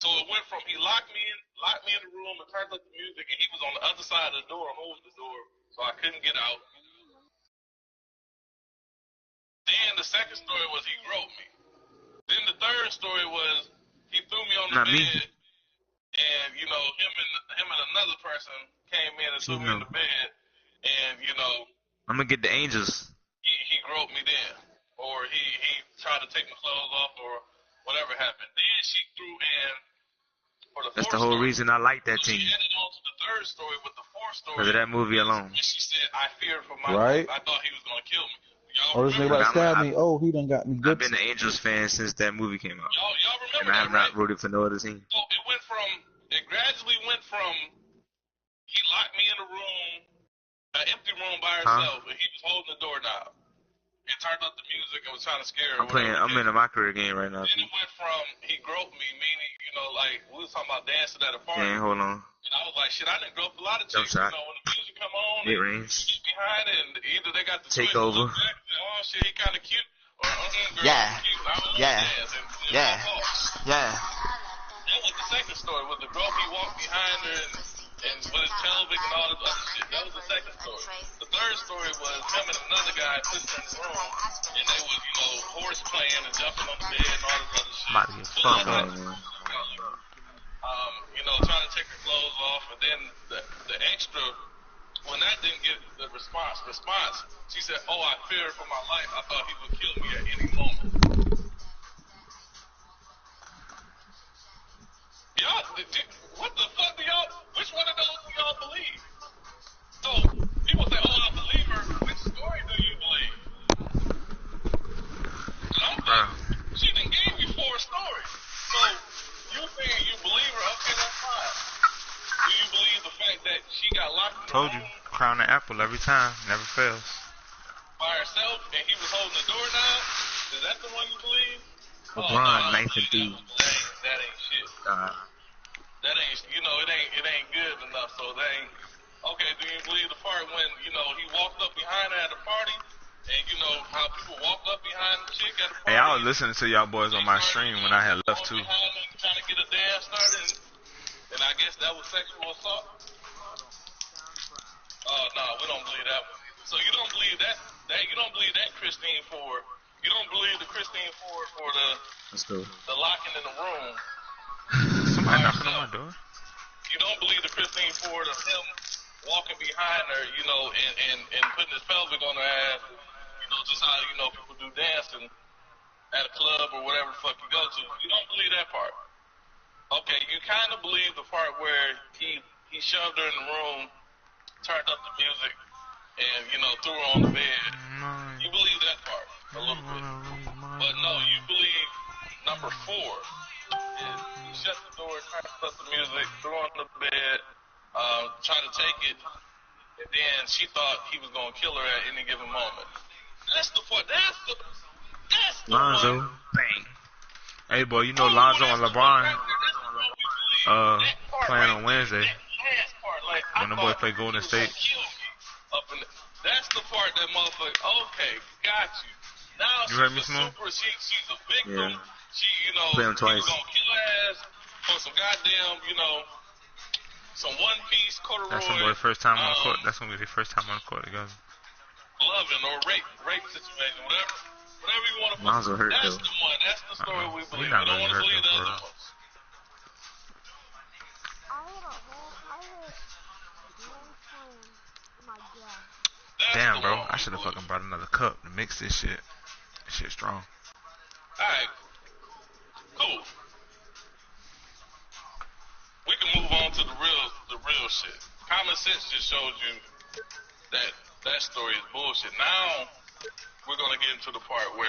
Speaker 11: So it went from he locked me in the room and turned up the music, and he was on the other side of the door, holding the door, so I couldn't get out. Then the second story was he groped me. Then the third story was he threw me on the bed, and you know him and another person came in and threw me in the bed, and you know
Speaker 1: I'm gonna get the angels.
Speaker 11: He groped me then, or he tried to take my clothes off, or whatever happened. Then she threw in for the
Speaker 1: That's
Speaker 11: fourth
Speaker 1: the whole
Speaker 11: story.
Speaker 1: reason I like that
Speaker 11: So
Speaker 1: team.
Speaker 11: she added on to the third story with the fourth story.
Speaker 1: Because of that movie alone.
Speaker 11: And she said, I feared for my
Speaker 3: Right.
Speaker 11: life. I thought he was going to kill me.
Speaker 3: Oh, this nigga about to stab me. Oh, he done got me good.
Speaker 1: I've been an Angels fan since that movie came out.
Speaker 11: Y'all remember
Speaker 1: and I have
Speaker 11: that,
Speaker 1: not rooted for no other team.
Speaker 11: So it gradually went from he locked me in a room, an empty room by herself, and he was holding the doorknob and turned up the music and was trying to scare her.
Speaker 1: I'm in a my career game right now.
Speaker 11: Then it went from he groped me, meaning, you know, like we was talking about dancing at a party.
Speaker 1: Yeah, hold on.
Speaker 11: And I was like, shit, I done groped a lot of chicks. You know, when the music come on,
Speaker 1: it rains.
Speaker 11: Behind it, and either they got the
Speaker 1: take over.
Speaker 11: Back, oh shit, he kind of cute, or girl,
Speaker 12: yeah,
Speaker 11: cute. I don't
Speaker 12: yeah,
Speaker 11: dance, and,
Speaker 12: yeah, yeah.
Speaker 11: That was the second story with the girl he walked behind her and with his pelvic and all this other shit. That was the second story. The third story was him and another guy put in the room, and they was, you know, horse playing and jumping on the bed and all this other shit.
Speaker 1: About to get fucked up, man.
Speaker 11: You know, trying to take her clothes off, and then the extra, when that didn't get the response, she said, oh, I feared for my life. I thought he would kill me at any moment. Y'all, what the fuck do y'all, which one of those do y'all believe? So, people say, oh, I believe her. Which story do you believe? She done gave you 4 stories. So, you saying you believe her, okay, that's fine. Do you believe the fact that she got locked in the
Speaker 2: Told you,
Speaker 11: room
Speaker 2: crown the apple every time, never fails.
Speaker 11: by herself and he was holding the doorknob? Is that the one you believe?
Speaker 1: LeBron, knife and dude.
Speaker 11: That ain't shit. That ain't, you know, it ain't good enough, so that ain't. Okay, do you believe the part when, you know, he walked up behind her at a party, and you know how people walk up behind the chick at a party?
Speaker 2: Hey, I was listening to y'all boys on my stream when I had left too.
Speaker 11: Trying to get a dance started, and I guess that was sexual assault? Oh, no, we don't believe that one. So you don't believe that you don't believe that Christine Ford, you don't believe the Christine Ford for the locking in the room.
Speaker 2: Somebody knocking on my door.
Speaker 11: You don't believe the Christine Ford of him walking behind her, you know, and putting his pelvic on her ass, you know, just how, you know, people do dancing at a club or whatever the fuck you go to. You don't believe that part. Okay, you kind of believe the part where he shoved her in the room, turned up the music, and, you know, threw her on the bed. You believe that part a little bit. But no, you believe number 4. He shut the door, turned up the music, threw her on the bed, tried to take it, and then she thought he was going to kill her at any given moment. That's the part. That's the
Speaker 1: Lonzo,
Speaker 11: one.
Speaker 1: bang.
Speaker 2: Hey, boy, you know Lonzo and LeBron playing on Wednesday. When the boys play Golden State.
Speaker 11: That's the part that motherfucker, okay, got you. Now
Speaker 2: You heard me, Smooth?
Speaker 11: She's a victim.
Speaker 1: Yeah.
Speaker 11: She, you know,
Speaker 1: Play him twice.
Speaker 11: He's gonna kill her ass for some goddamn, you know, some one-piece corduroy.
Speaker 2: That's the boy first time on the court. That's gonna be their first time on the court together.
Speaker 11: Loving or rape situation, whatever you want to put.
Speaker 1: Lonzo hurt,
Speaker 11: That's
Speaker 1: though.
Speaker 11: the one. That's the story we believe.
Speaker 2: He's not
Speaker 11: We don't
Speaker 2: really
Speaker 11: want to
Speaker 2: hurt,
Speaker 11: believe the
Speaker 2: though,
Speaker 11: other
Speaker 2: bro.
Speaker 11: ones.
Speaker 2: Damn, bro. I should have fucking brought another cup to mix this shit. This shit strong.
Speaker 11: Alright. Cool. We can move on to the real shit. Common sense just showed you that story is bullshit. Now we're gonna get into the part where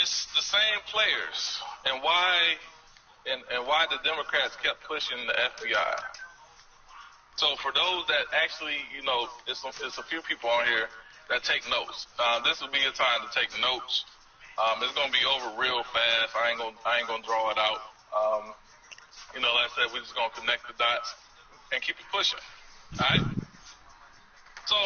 Speaker 11: it's the same players and why the Democrats kept pushing the FBI. So for those that actually, you know, it's a few people on here that take notes. This will be a time to take notes. It's gonna be over real fast. I ain't gonna draw it out. You know, like I said, we're just gonna connect the dots and keep it pushing. All right. So.